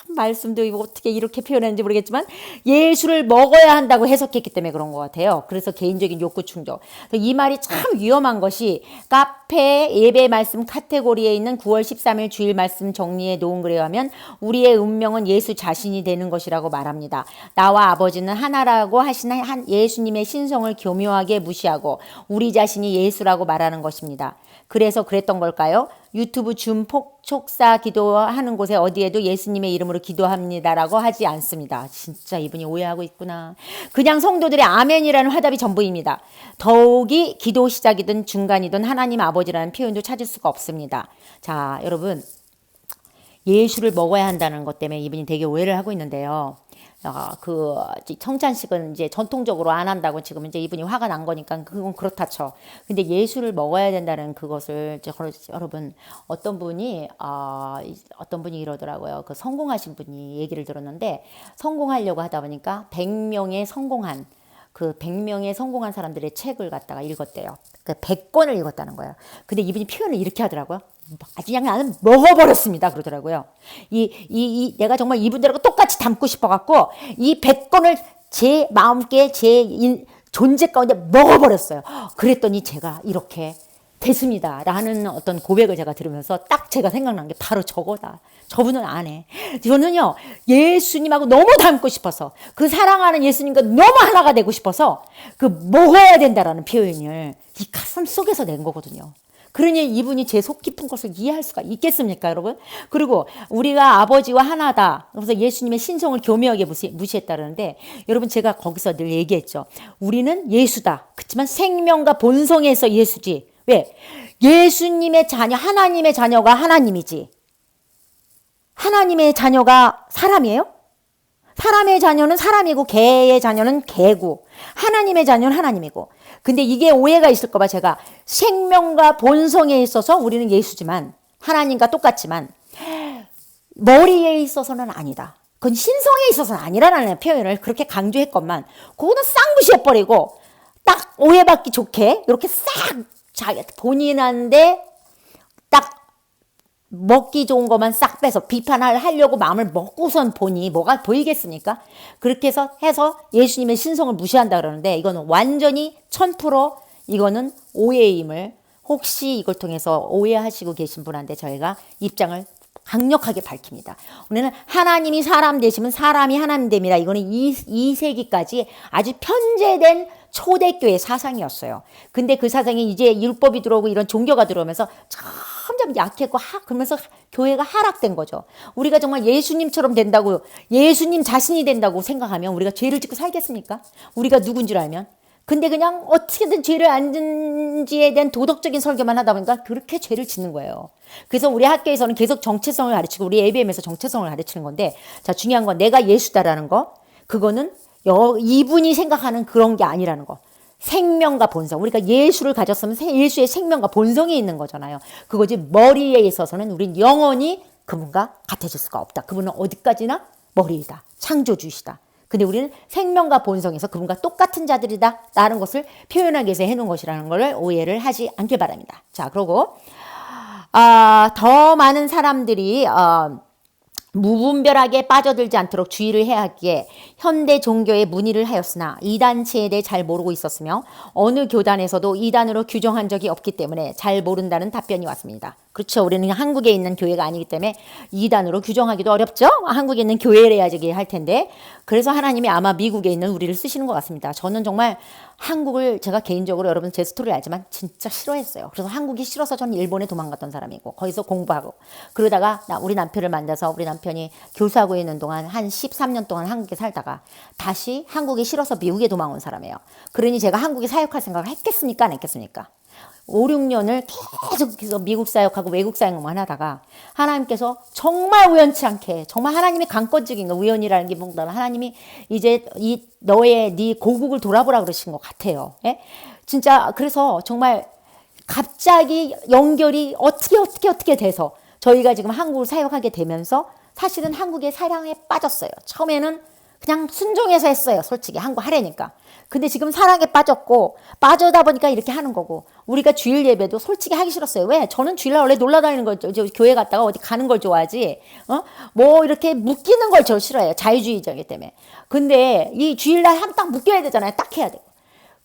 말씀도 어떻게 이렇게 표현했는지 모르겠지만 예수를 먹어야 한다고 해석했기 때문에 그런 것 같아요. 그래서 개인적인 욕구 충족. 이 말이 참 위험한 것이 카페 예배 말씀 카테고리에 있는 9월 13일 주일 말씀 정리에 놓은 글에 의하면 우리의 운명은 예수 자신이 되는 것이라고 말합니다. 나와 아버지는 하나라고 하시는 예수님의 신성을 교묘하게 무시하고 우리 자신이 예수라고 말하는 것입니다. 그래서 그랬던 걸까요? 유튜브 줌 폭촉사 기도하는 곳에 어디에도 예수님의 이름으로 기도합니다라고 하지 않습니다. 진짜 이분이 오해하고 있구나. 그냥 성도들의 아멘이라는 화답이 전부입니다. 더욱이 기도 시작이든 중간이든 하나님 아버지라는 표현도 찾을 수가 없습니다. 자, 여러분 예수를 먹어야 한다는 것 때문에 이분이 되게 오해를 하고 있는데요. 그 성찬식은 이제 전통적으로 안 한다고 지금 이제 이분이 화가 난 거니까 그건 그렇다 쳐. 근데 예수를 먹어야 된다는 그것을 여러분 어떤 분이 이러더라고요. 그 성공하신 분이 얘기를 들었는데 성공하려고 하다 보니까 100명의 성공한 사람들의 책을 갖다가 읽었대요. 그 100권을 읽었다는 거예요. 근데 이분이 표현을 이렇게 하더라고요. 아주 그냥 나는 먹어버렸습니다. 그러더라고요. 내가 정말 이분들하고 똑같이 닮고 싶어갖고 이 100권을 제 마음께 존재 가운데 먹어버렸어요. 그랬더니 제가 이렇게 됐습니다. 라는 어떤 고백을 제가 들으면서 딱 제가 생각난 게 바로 저거다. 저분은 안 해. 저는요, 예수님하고 너무 닮고 싶어서 그 사랑하는 예수님과 너무 하나가 되고 싶어서 그 먹어야 된다라는 표현을 이 가슴 속에서 낸 거거든요. 그러니 이분이 제 속 깊은 것을 이해할 수가 있겠습니까, 여러분? 그리고 우리가 아버지와 하나다. 그래서 예수님의 신성을 교묘하게 무시했다는데 여러분 제가 거기서 늘 얘기했죠. 우리는 예수다. 그렇지만 생명과 본성에서 예수지. 왜? 예수님의 자녀, 하나님의 자녀가 하나님이지. 하나님의 자녀가 사람이에요? 사람의 자녀는 사람이고 개의 자녀는 개고 하나님의 자녀는 하나님이고. 근데 이게 오해가 있을까 봐 제가 생명과 본성에 있어서 우리는 예수지만 하나님과 똑같지만 머리에 있어서는 아니다. 그건 신성에 있어서는 아니라는 표현을 그렇게 강조했건만 그거는 싹 무시해버리고 딱 오해받기 좋게 이렇게 싹 본인한테 딱 먹기 좋은 것만 싹 빼서 비판을 하려고 마음을 먹고선 보니 뭐가 보이겠습니까? 그렇게 해서 예수님의 신성을 무시한다 그러는데 이거는 완전히 1000% 이거는 오해임을 혹시 이걸 통해서 오해하시고 계신 분한테 저희가 입장을 강력하게 밝힙니다. 우리는 하나님이 사람 되시면 사람이 하나님 됩니다. 이거는 2세기까지 아주 편제된 초대교회 사상이었어요. 근데 그 사상이 이제 율법이 들어오고 이런 종교가 들어오면서 점점 약했고 그러면서 교회가 하락된 거죠. 우리가 정말 예수님처럼 된다고 예수님 자신이 된다고 생각하면 우리가 죄를 짓고 살겠습니까? 우리가 누군 줄 알면 근데 그냥 어떻게든 죄를 안 짓는지에 대한 도덕적인 설교만 하다 보니까 그렇게 죄를 짓는 거예요. 그래서 우리 학교에서는 계속 정체성을 가르치고 우리 ABM에서 정체성을 가르치는 건데, 자, 중요한 건 내가 예수다라는 거, 그거는 이분이 생각하는 그런 게 아니라는 거. 생명과 본성. 우리가 예수를 가졌으면 예수의 생명과 본성이 있는 거잖아요. 그거지 머리에 있어서는 우린 영원히 그분과 같아질 수가 없다. 그분은 어디까지나 머리이다. 창조주시다. 근데 우리는 생명과 본성에서 그분과 똑같은 자들이다 라는 것을 표현하기 위해서 해놓은 것이라는 것을 오해를 하지 않길 바랍니다. 자, 그리고 더 많은 사람들이 무분별하게 빠져들지 않도록 주의를 해야 하기에 현대 종교에 문의를 하였으나 이단체에 대해 잘 모르고 있었으며 어느 교단에서도 이단으로 규정한 적이 없기 때문에 잘 모른다는 답변이 왔습니다. 그렇죠. 우리는 한국에 있는 교회가 아니기 때문에 이단으로 규정하기도 어렵죠. 한국에 있는 교회를 해야지 할 텐데, 그래서 하나님이 아마 미국에 있는 우리를 쓰시는 것 같습니다. 저는 정말 한국을 제가 개인적으로 여러분 제 스토리를 알지만 진짜 싫어했어요. 그래서 한국이 싫어서 저는 일본에 도망갔던 사람이고 거기서 공부하고 그러다가 우리 남편을 만나서 우리 남편이 교수하고 있는 동안 한 13년 동안 한국에 살다가 다시 한국이 싫어서 미국에 도망온 사람이에요. 그러니 제가 한국에 사역할 생각을 했겠습니까? 안 했겠습니까? 5, 6년을 계속해서 미국 사역하고 외국 사역만 하다가 하나님께서 정말 우연치 않게, 정말 하나님의 강권적인 거, 우연이라는 게 뭔가 하나님이 이제 네 고국을 돌아보라 그러신 것 같아요. 예? 진짜 그래서 정말 갑자기 연결이 어떻게 돼서 저희가 지금 한국을 사역하게 되면서 사실은 한국의 사랑에 빠졌어요. 처음에는 그냥 순종해서 했어요. 솔직히 한국 하려니까. 근데 지금 사랑에 빠졌고 빠져다 보니까 이렇게 하는 거고, 우리가 주일 예배도 솔직히 하기 싫었어요. 왜? 저는 주일날 원래 놀러 다니는 걸, 교회 갔다가 어디 가는 걸 좋아하지, 뭐 이렇게 묶이는 걸 저 싫어해요. 자유주의자이기 때문에. 근데 이 주일날 한 딱 묶여야 되잖아요. 딱 해야 되고.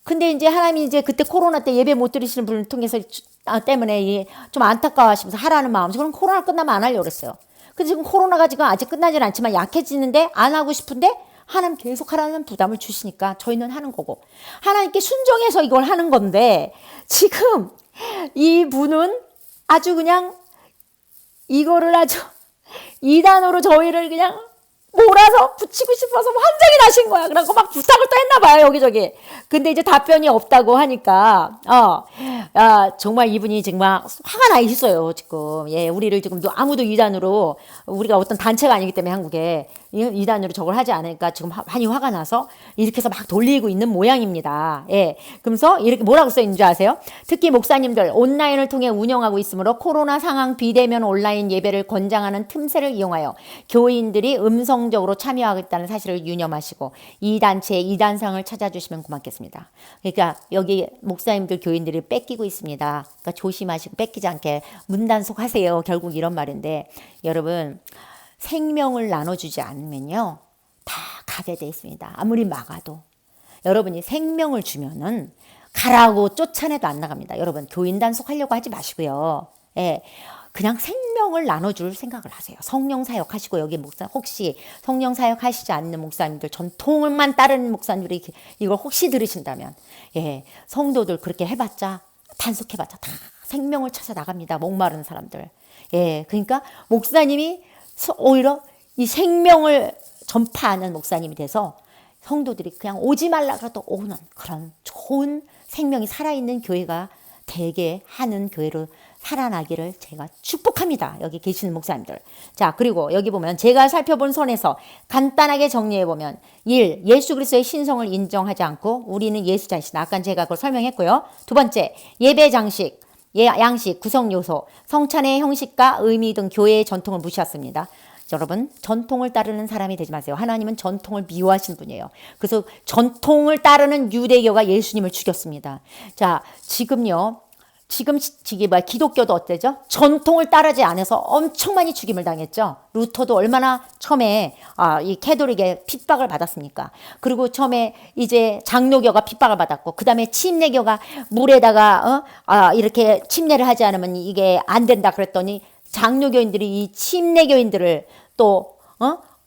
근데 이제 하나님이 이제 그때 코로나 때 예배 못 드리시는 분을 통해서 때문에 좀 안타까워하시면서 하라는 마음. 그럼 코로나 끝나면 안 하려고 그랬어요. 근데 지금 코로나가 지금 아직 끝나진 않지만 약해지는데 안 하고 싶은데 하나님 계속 하라는 부담을 주시니까 저희는 하는 거고, 하나님께 순종해서 이걸 하는 건데, 지금 이분은 아주 그냥 이거를 아주 이단으로 저희를 그냥 몰아서 붙이고 싶어서 환장이 나신 거야. 그래갖고 막 부탁을 또 했나 봐요, 여기저기. 근데 이제 답변이 없다고 하니까, 정말 이분이 정말 화가 나 있어요, 지금. 예, 우리를 지금 아무도 이단으로, 우리가 어떤 단체가 아니기 때문에 한국에 이단으로 저걸 하지 않으니까 지금 많이 화가 나서 이렇게 해서 막 돌리고 있는 모양입니다. 예. 그러면서 이렇게 뭐라고 써 있는 줄 아세요? 특히 목사님들 온라인을 통해 운영하고 있으므로 코로나 상황 비대면 온라인 예배를 권장하는 틈새를 이용하여 교인들이 음성적으로 참여하겠다는 사실을 유념하시고 이 단체의 이단상을 찾아주시면 고맙겠습니다. 그러니까 여기 목사님들 교인들이 뺏기고 있습니다. 그러니까 조심하시고 뺏기지 않게 문단속하세요. 결국 이런 말인데, 여러분 생명을 나눠주지 않으면요 다 가게 돼 있습니다. 아무리 막아도. 여러분이 생명을 주면은 가라고 쫓아내도 안 나갑니다. 여러분 교인 단속하려고 하지 마시고요. 예, 그냥 생명을 나눠줄 생각을 하세요. 성령 사역하시고, 여기 목사 혹시 성령 사역하시지 않는 목사님들, 전통을만 따르는 목사님들이 이걸 혹시 들으신다면, 예, 성도들 그렇게 해봤자, 단속해봤자 다 생명을 찾아 나갑니다. 목마른 사람들. 예, 그러니까 목사님이 오히려 이 생명을 전파하는 목사님이 돼서 성도들이 그냥 오지 말라 그래도 오는 그런 좋은 생명이 살아있는 교회가 되게 하는 교회로 살아나기를 제가 축복합니다. 여기 계시는 목사님들. 자, 그리고 여기 보면 제가 살펴본 선에서 간단하게 정리해보면 1. 예수 그리스도의 신성을 인정하지 않고 우리는 예수 자신. 아까 제가 그걸 설명했고요. 두 번째, 예배 장식, 양식, 구성 요소, 성찬의 형식과 의미 등 교회의 전통을 무시했습니다. 여러분 전통을 따르는 사람이 되지 마세요. 하나님은 전통을 미워하시는 분이에요. 그래서 전통을 따르는 유대교가 예수님을 죽였습니다. 자, 지금요. 지금 기독교도 어때죠? 전통을 따르지 않아서 엄청 많이 죽임을 당했죠. 루터도 얼마나 처음에 이 캐톨릭에 핍박을 받았습니까? 그리고 처음에 이제 장로교가 핍박을 받았고, 그 다음에 침례교가 물에다가 이렇게 침례를 하지 않으면 이게 안 된다 그랬더니 장로교인들이 이 침례교인들을 또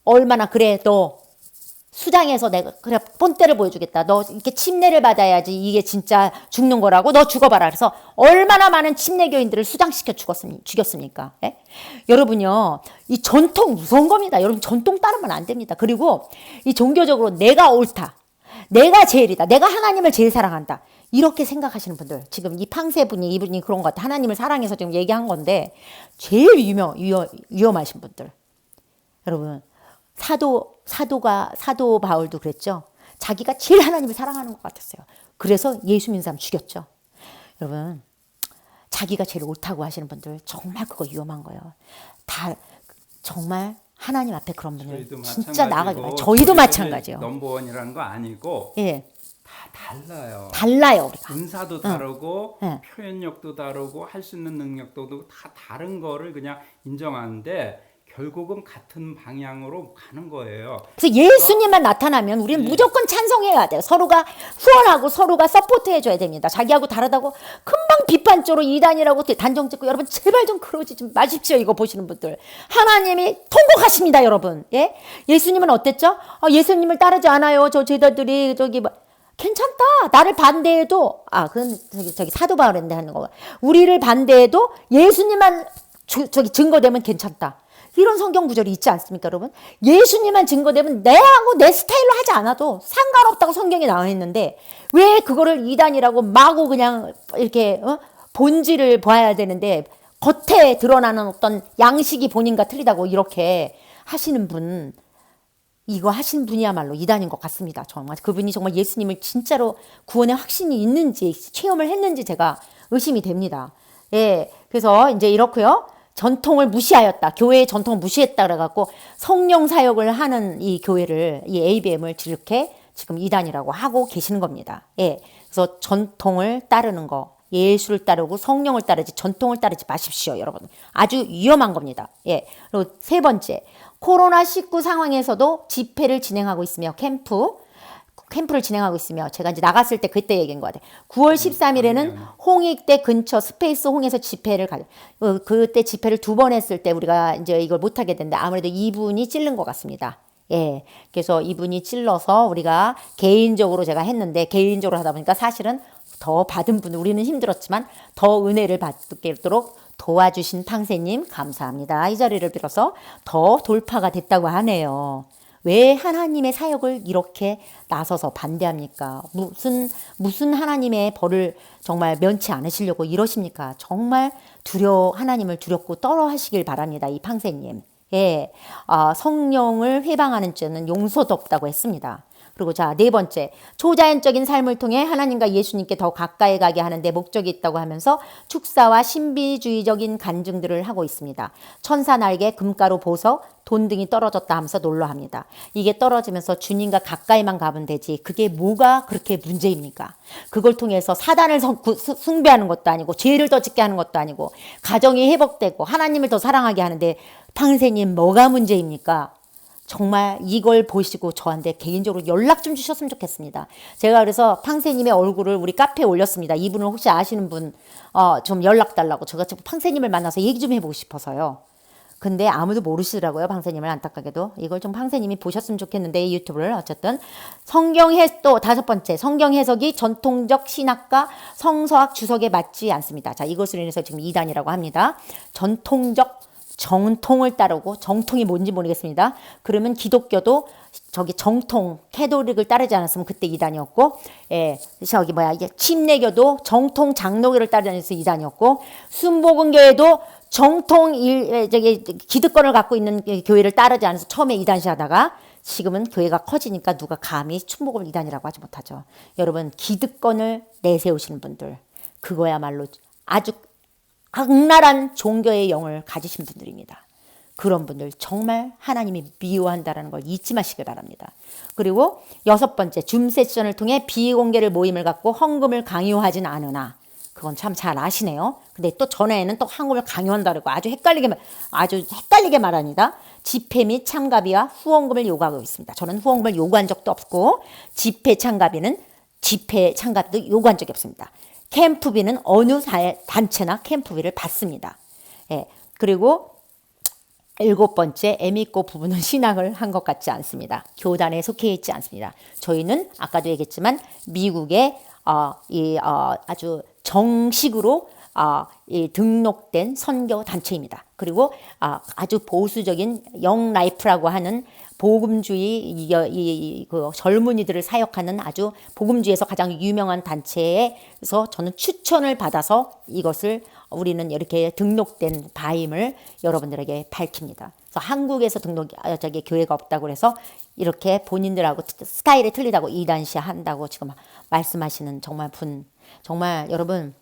얼마나 그래 또 수장해서 내가 그래 본때를 보여주겠다. 너 이렇게 침례를 받아야지 이게 진짜 죽는 거라고. 너 죽어봐라. 그래서 얼마나 많은 침례교인들을 수장시켜 죽였습니까? 예? 여러분요, 이 전통 무서운 겁니다. 여러분 전통 따르면 안 됩니다. 그리고 이 종교적으로 내가 옳다, 내가 제일이다. 내가 하나님을 제일 사랑한다. 이렇게 생각하시는 분들, 지금 이 팡세분이 이분이 그런 것 같아. 하나님을 사랑해서 지금 얘기한 건데 제일 위험하신 분들. 여러분, 사도 바울도 그랬죠. 자기가 제일 하나님을 사랑하는 것 같았어요. 그래서 예수 믿는 사람 죽였죠. 여러분, 자기가 제일 옳다고 하시는 분들 정말 그거 위험한 거예요. 다 정말 하나님 앞에 그런 분들 진짜 나가지 마요. 저희도 마찬가지요. 넘버원이라는 거 아니고 예, 다 달라요. 달라요 우리가. 은사도 다르고 응. 표현력도 다르고 할 수 있는 능력도 다 다른 거를 그냥 인정하는데 결국은 같은 방향으로 가는 거예요. 그래서 예수님만 나타나면 우리는 무조건 찬성해야 돼요. 서로가 후원하고 서로가 서포트해줘야 됩니다. 자기하고 다르다고 금방 비판적으로 이단이라고 단정 짓고, 여러분 제발 좀 그러지 좀 마십시오. 이거 보시는 분들, 하나님이 통곡하십니다. 여러분, 예? 예수님은 어땠죠? 예수님을 따르지 않아요. 저 제자들이 저기 뭐 괜찮다. 나를 반대해도, 그건 저기 사도 바울인데 하는 거. 우리를 반대해도 예수님만 저기 증거되면 괜찮다. 이런 성경 구절이 있지 않습니까, 여러분? 예수님만 증거되면 내하고 내 스타일로 하지 않아도 상관없다고 성경에 나와 있는데 왜 그거를 이단이라고 마구 그냥 이렇게 본질을 봐야 되는데 겉에 드러나는 어떤 양식이 본인과 틀리다고 이렇게 하시는 분, 이거 하신 분이야말로 이단인 것 같습니다. 정말 그분이 정말 예수님을 진짜로 구원의 확신이 있는지 체험을 했는지 제가 의심이 됩니다. 예, 그래서 이제 이렇고요. 전통을 무시하였다. 교회의 전통을 무시했다 그래갖고 성령 사역을 하는 이 교회를, 이 ABM을 이렇게 지금 이단이라고 하고 계시는 겁니다. 예, 그래서 전통을 따르는 거, 예수를 따르고 성령을 따르지 전통을 따르지 마십시오, 여러분. 아주 위험한 겁니다. 예, 그리고 세 번째, 코로나19 상황에서도 집회를 진행하고 있으며 캠프를 진행하고 있으며, 제가 이제 나갔을 때 그때 얘기한 것 같아요. 9월 13일에는 홍익대 근처 스페이스 홍에서 집회를 그때 집회를 2번 했을 때 우리가 이제 이걸 못하게 됐는데 아무래도 이분이 찔른 것 같습니다. 예. 그래서 이분이 찔러서 우리가 개인적으로 제가 했는데, 개인적으로 하다 보니까 사실은 더 받은 분, 우리는 힘들었지만 더 은혜를 받도록 도와주신 팡세님 감사합니다. 이 자리를 빌어서 더 돌파가 됐다고 하네요. 왜 하나님의 사역을 이렇게 나서서 반대합니까? 무슨 하나님의 벌을 정말 면치 않으시려고 이러십니까? 정말 하나님을 두렵고 떨어 하시길 바랍니다. 이 팡세님. 예, 성령을 회방하는 죄는 용서도 없다고 했습니다. 그리고 자, 네 번째, 초자연적인 삶을 통해 하나님과 예수님께 더 가까이 가게 하는 데 목적이 있다고 하면서 축사와 신비주의적인 간증들을 하고 있습니다. 천사 날개, 금가루, 보석, 돈 등이 떨어졌다 하면서 놀라합니다. 이게 떨어지면서 주님과 가까이만 가면 되지 그게 뭐가 그렇게 문제입니까? 그걸 통해서 사단을 숭배하는 것도 아니고 죄를 더 짓게 하는 것도 아니고 가정이 회복되고 하나님을 더 사랑하게 하는데 팡세님 뭐가 문제입니까? 정말 이걸 보시고 저한테 개인적으로 연락 좀 주셨으면 좋겠습니다. 제가 그래서 팡세님의 얼굴을 우리 카페에 올렸습니다. 이분을 혹시 아시는 분 좀 연락 달라고. 제가 지금 팡세님을 만나서 얘기 좀 해보고 싶어서요. 근데 아무도 모르시더라고요. 팡세님을, 안타깝게도. 이걸 좀 팡세님이 보셨으면 좋겠는데, 이 유튜브를. 어쨌든 또 다섯 번째, 성경 해석이 전통적 신학과 성서학 주석에 맞지 않습니다. 자, 이것으로 인해서 지금 이단이라고 합니다. 정통을 따르고, 정통이 뭔지 모르겠습니다. 그러면 기독교도 정통 캐톨릭을 따르지 않았으면 그때 이단이었고, 예, 이게 침례교도 정통 장로교를 따르지 않아서 이단이었고, 순복음교회도 정통 기득권을 갖고 있는 교회를 따르지 않아서 처음에 이단시하다가 지금은 교회가 커지니까 누가 감히 순복음을 이단이라고 하지 못하죠. 여러분, 기득권을 내세우시는 분들, 그거야말로 아주 악랄한 종교의 영을 가지신 분들입니다. 그런 분들 정말 하나님이 미워한다는 걸 잊지 마시길 바랍니다. 그리고 여섯 번째, 줌 세션을 통해 비공개를 모임을 갖고 헌금을 강요하진 않으나, 그건 참 잘 아시네요. 근데 또 전에는 또 헌금을 강요한다고 아주 헷갈리게 말합니다. 집회 및 참가비와 후원금을 요구하고 있습니다. 저는 후원금을 요구한 적도 없고 집회 참가비도 요구한 적이 없습니다. 캠프비는 어느 단체나 캠프비를 받습니다. 예, 그리고 일곱 번째, 애미꼬 부부는 신학을 한 것 같지 않습니다. 교단에 속해 있지 않습니다. 저희는 아까도 얘기했지만 미국의 아주 정식으로 등록된 선교 단체입니다. 그리고 아주 보수적인 영라이프라고 하는 복음주의 그 젊은이들을 사역하는 아주 복음주의에서 가장 유명한 단체에서 저는 추천을 받아서 이것을 우리는 이렇게 등록된 바임을 여러분들에게 밝힙니다. 그래서 한국에서 교회가 없다고 그래서 이렇게 본인들하고 스타일이 틀리다고 이단시 한다고 지금 말씀하시는 정말 여러분,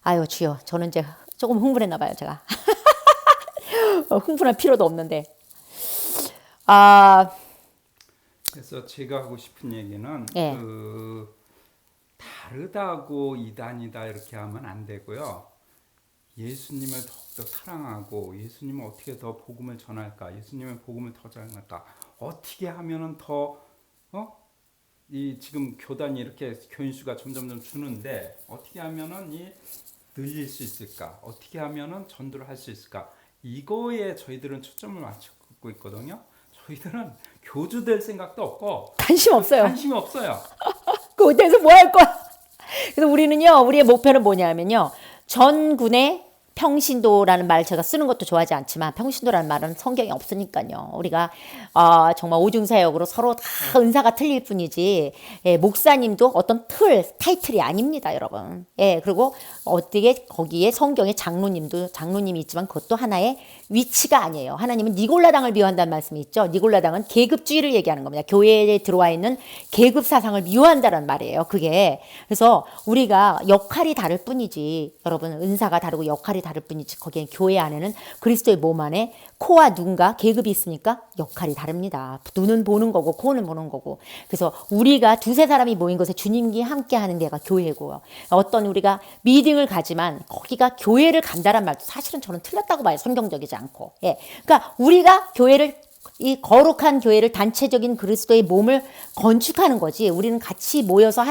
아유 주여, 저는 이제 조금 흥분했나 봐요, 제가. 흥분할 필요도 없는데. 그래서 제가 하고 싶은 얘기는 예. 다르다고 이단이다 이렇게 하면 안 되고요. 예수님을 더욱더 사랑하고 예수님은 어떻게 더 복음을 전할까? 예수님의 복음을 더 전할까? 어떻게 하면은 더 이 지금 교단이 이렇게 교인수가 점점 주는데 어떻게 하면은 늘릴 수 있을까? 어떻게 하면은 전도를 할 수 있을까? 이거에 저희들은 초점을 맞추고 있거든요. 저희들은 교주 될 생각도 없고 관심이 없어요. 그거 돼서 뭐 할 거야? 그래서 우리의 목표는 뭐냐면요. 전군의 평신도라는 말 제가 쓰는 것도 좋아하지 않지만 평신도라는 말은 성경에 없으니까요. 우리가 정말 오중사역으로 서로 다 은사가 틀릴 뿐이지 목사님도 어떤 타이틀이 아닙니다, 여러분. 그리고 어떻게 거기에 성경에 장로님이 있지만 그것도 하나의 위치가 아니에요. 하나님은 니골라당을 미워한다는 말씀이 있죠. 니골라당은 계급주의를 얘기하는 겁니다. 교회에 들어와 있는 계급 사상을 미워한다는 말이에요. 그게. 그래서 우리가 역할이 다를 뿐이지, 여러분, 은사가 다르고 역할이 다를 뿐이지, 거기에 교회 안에는 그리스도의 몸 안에 코와 눈과 계급이 있으니까 역할이 다릅니다. 눈은 보는 거고 코는 보는 거고. 그래서 우리가 두세 사람이 모인 곳에 주님이 함께 하는 데가 교회고요. 어떤 우리가 미팅을 가지만 거기가 교회를 간다란 말도 사실은 저는 틀렸다고 봐요. 성경적이지 않고. 그러니까 우리가 이 거룩한 교회를 단체적인 그리스도의 몸을 건축하는 거지. 우리는 같이 모여서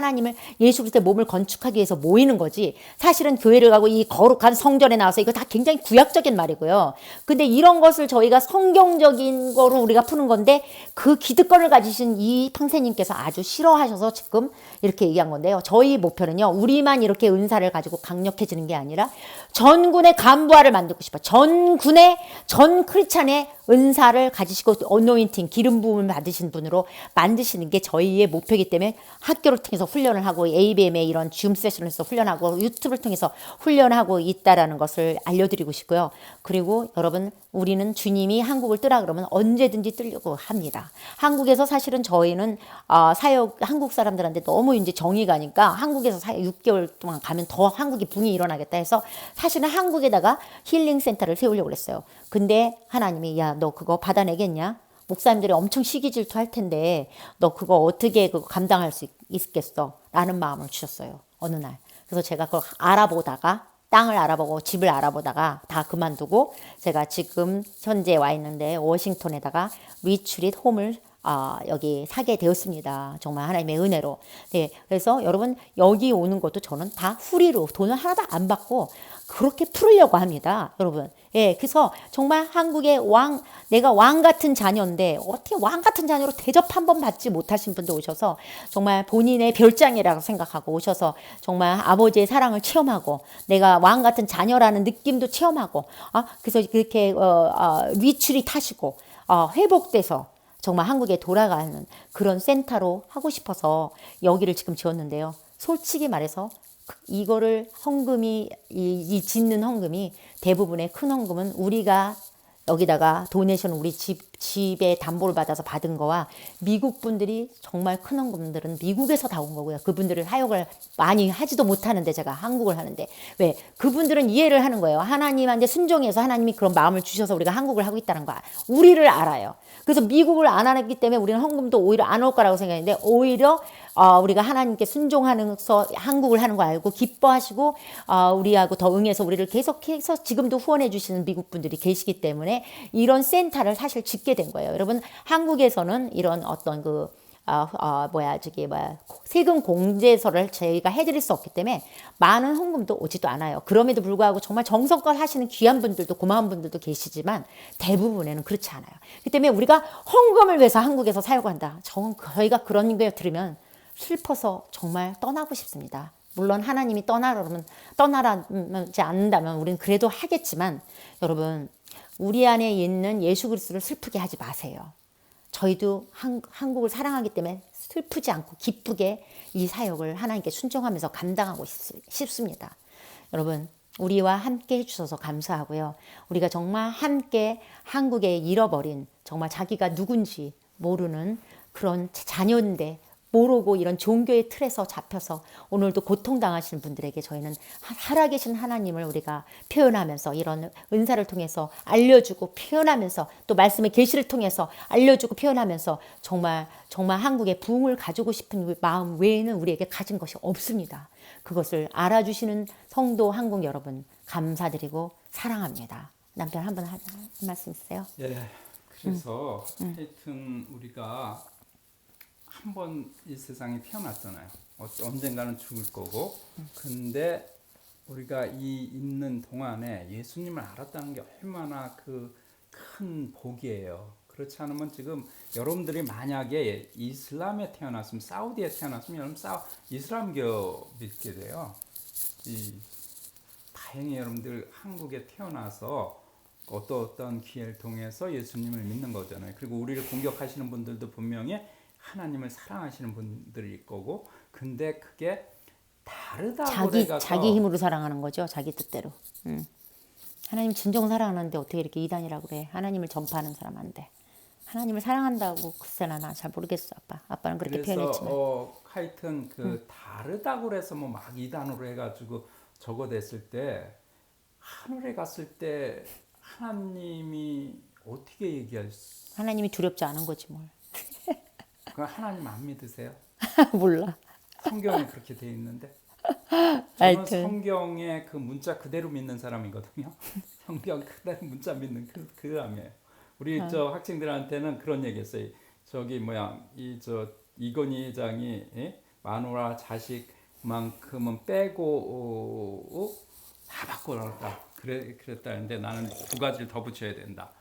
예수 그리스도의 몸을 건축하기 위해서 모이는 거지. 사실은 교회를 가고 이 거룩한 성전에 나와서 이거 다 굉장히 구약적인 말이고요. 근데 이런 것을 저희가 성경적인 거로 우리가 푸는 건데 그 기득권을 가지신 이 판세님께서 아주 싫어하셔서 지금 이렇게 얘기한 건데요. 저희 목표는요. 우리만 이렇게 은사를 가지고 강력해지는 게 아니라 전군의 간부화를 만들고 싶어요. 전 크리스찬의 은사를 가지시고 어노인팅, 기름 부음을 받으신 분으로 만드시는 게 저희의 목표이기 때문에 학교를 통해서 훈련을 하고 ABM의 이런 줌 세션에서 훈련하고 유튜브를 통해서 훈련하고 있다라는 것을 알려드리고 싶고요. 그리고 여러분, 우리는 주님이 한국을 뜨라 그러면 언제든지 뜨려고 합니다. 한국에서 사실은 저희는 한국 사람들한테 너무 이제 정이 가니까 한국에서 6개월 동안 가면 더 한국이 붕이 일어나겠다 해서 사실은 한국에다가 힐링 센터를 세우려고 그랬어요. 근데 하나님이 야, 너 그거 받아내겠냐? 목사님들이 엄청 시기 질투할 텐데 너 그거 어떻게 그거 감당할 수 있겠어? 라는 마음을 주셨어요. 어느 날. 그래서 제가 그걸 땅을 알아보고 집을 알아보다가 다 그만두고 제가 지금 현재 와 있는데 워싱턴에다가 리트릿 홈을 여기 사게 되었습니다. 정말 하나님의 은혜로. 그래서 여러분 여기 오는 것도 저는 다 후리로 돈을 하나도 안 받고 그렇게 풀으려고 합니다. 여러분. 그래서 정말 한국의 내가 왕 같은 자녀인데 어떻게 왕 같은 자녀로 대접 한 번 받지 못하신 분도 오셔서 정말 본인의 별장이라고 생각하고 오셔서 정말 아버지의 사랑을 체험하고 내가 왕 같은 자녀라는 느낌도 체험하고 그래서 그렇게 리트릿 하시고 회복돼서 정말 한국에 돌아가는 그런 센터로 하고 싶어서 여기를 지금 지었는데요. 솔직히 말해서 이거를 이 짓는 헌금이 대부분의 큰 헌금은 우리가 여기다가 도네이션 우리 집에 담보를 받아서 받은 거와 미국 분들이 정말 큰 헌금들은 미국에서 다 온 거고요. 그분들을 사역을 많이 하지도 못하는데 제가 한국을 하는데 왜? 그분들은 이해를 하는 거예요. 하나님한테 순종해서 하나님이 그런 마음을 주셔서 우리가 한국을 하고 있다는 거 우리를 알아요. 그래서 미국을 안 하기 때문에 우리는 헌금도 오히려 안 올 거라고 생각했는데 오히려 우리가 하나님께 순종하면서 한국을 하는 거 알고 기뻐하시고 우리하고 더 응해서 우리를 계속해서 지금도 후원해 주시는 미국 분들이 계시기 때문에 이런 센터를 사실 짓게 된 거예요. 여러분 한국에서는 이런 어떤 세금 공제서를 저희가 해드릴 수 없기 때문에 많은 헌금도 오지도 않아요. 그럼에도 불구하고 정말 정성껏 하시는 귀한 분들도 고마운 분들도 계시지만 대부분에는 그렇지 않아요. 그렇기 때문에 우리가 헌금을 위해서 한국에서 사역한다. 저희가 그런 걸 들으면 슬퍼서 정말 떠나고 싶습니다. 물론 하나님이 떠나지 않는다면 우리는 그래도 하겠지만 여러분 우리 안에 있는 예수 그리스도를 슬프게 하지 마세요. 저희도 한국을 사랑하기 때문에 슬프지 않고 기쁘게 이 사역을 하나님께 순종하면서 감당하고 싶습니다. 여러분, 우리와 함께 해주셔서 감사하고요. 우리가 정말 함께 한국에 잃어버린 정말 자기가 누군지 모르는 그런 자녀인데 모르고 이런 종교의 틀에서 잡혀서 오늘도 고통당하시는 분들에게 저희는 살아계신 하나님을 우리가 표현하면서 이런 은사를 통해서 알려주고 표현하면서 또 말씀의 계시를 통해서 알려주고 표현하면서 정말 한국의 부흥을 가지고 싶은 마음 외에는 우리에게 가진 것이 없습니다. 그것을 알아주시는 성도 한국 여러분 감사드리고 사랑합니다. 남편 한번 한 말씀 있어요? 예. 그래서 하여튼 우리가 한 번 이 세상에 태어났잖아요. 언젠가는 죽을 거고. 근데 우리가 이 있는 동안에 예수님을 알았다는 게 얼마나 그 큰 복이에요. 그렇지 않으면 지금 여러분들이 만약에 이슬람에 태어났으면 사우디에 태어났으면 여러분 이슬람교 믿게 돼요. 다행히 여러분들 한국에 태어나서 어떤 기회를 통해서 예수님을 믿는 거잖아요. 그리고 우리를 공격하시는 분들도 분명히 하나님을 사랑하시는 분들이 있을 거고, 근데 그게 다르다고 자기 힘으로 사랑하는 거죠. 자기 뜻대로. 하나님 진정 사랑하는데 어떻게 이렇게 이단이라고 그래. 하나님을 전파하는 사람 안 돼. 하나님을 사랑한다고 글쎄 나 잘 모르겠어. 아빠는 그렇게 표현했지만. 하여튼 다르다고 그래서 뭐 막 이단으로 해가지고 저거 됐을 때 하늘에 갔을 때 하나님이 어떻게 하나님이 두렵지 않은 거지 뭘. 그 하나님 안 믿으세요? 몰라. 성경에 그렇게 돼 있는데 저는 하여튼. 성경의 그 문자 그대로 믿는 사람이거든요. 성경 그대로 문자 믿는 그 다음에 우리 저 학생들한테는 그런 얘기했어요. 저기 이건희 회장이 마누라 자식만큼은 빼고 다 바꿔놨다. 그랬다는데 나는 두 가지를 더 붙여야 된다.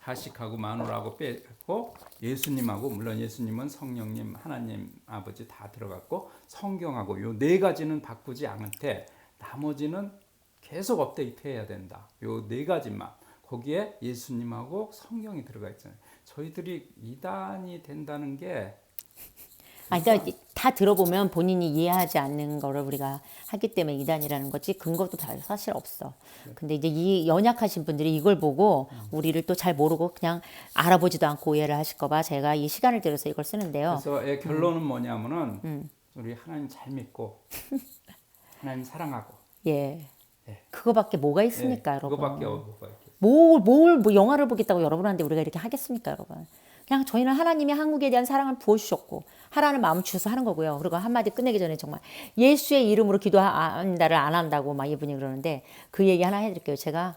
자식하고 마누라하고 빼고 예수님하고, 물론 예수님은 성령님 하나님 아버지 다 들어갔고, 성경하고 요 네 가지는 바꾸지 않은데 나머지는 계속 업데이트해야 된다. 요 네 가지만, 거기에 예수님하고 성경이 들어가 있잖아요. 저희들이 이단이 된다는 게 그러니까 다 들어보면 본인이 이해하지 않는 거를 우리가 하기 때문에 이단이라는 거지 근거도 사실 없어. 근데 이제 이 연약하신 분들이 이걸 보고 우리를 또 잘 모르고 그냥 알아보지도 않고 오해를 하실까 봐 제가 이 시간을 들여서 이걸 쓰는데요. 그래서 결론은 뭐냐면은 우리 하나님 잘 믿고 하나님 사랑하고 예. 그거밖에 뭐가 있습니까, 여러분? 그거밖에 뭐가 있겠어요. 뭐 영화를 보겠다고 여러분한테 우리가 이렇게 하겠습니까, 여러분? 그냥 저희는 하나님이 한국에 대한 사랑을 부어주셨고 하라는 마음 주셔서 하는 거고요. 그리고 한마디 끝내기 전에 정말 예수의 이름으로 기도한다를 안 한다고 막 이분이 그러는데 그 얘기 하나 해드릴게요. 제가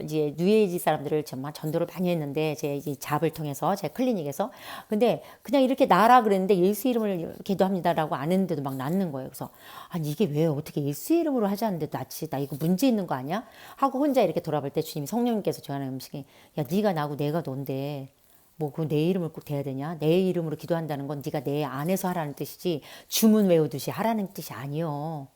이제 뉴에이지 사람들을 정말 전도를 많이 했는데 제 이 잡을 통해서 제 클리닉에서 근데 그냥 이렇게 나라 그랬는데 예수 이름을 기도합니다라고 안 했는데도 막 낫는 거예요. 그래서 아니 이게 왜 어떻게 예수 이름으로 하자는데 낫지? 나 이거 문제 있는 거 아니야? 하고 혼자 이렇게 돌아볼 때 주님이 성령님께서 저하는 음식이 야 네가 나고 내가 넌데 뭐 그 내 이름을 꼭 대야 되냐? 내 이름으로 기도한다는 건 네가 내 안에서 하라는 뜻이지 주문 외우듯이 하라는 뜻이 아니요.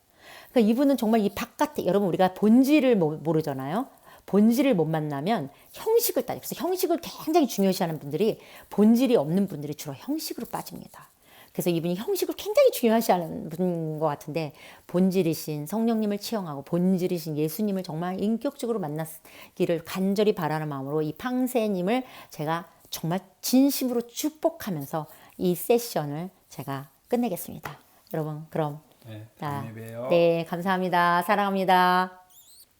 그러니까 이분은 정말 이 바깥에 여러분 우리가 본질을 모르잖아요. 본질을 못 만나면 형식을 따져. 그래서 형식을 굉장히 중요시하는 분들이 본질이 없는 분들이 주로 형식으로 빠집니다. 그래서 이분이 형식을 굉장히 중요시하는 분인 것 같은데 본질이신 성령님을 체험하고 본질이신 예수님을 정말 인격적으로 만나기를 간절히 바라는 마음으로 이 팡세님을 제가 정말 진심으로 축복하면서 이 세션을 제가 끝내겠습니다. 여러분 그럼 다음에 봬요. 네 감사합니다. 사랑합니다.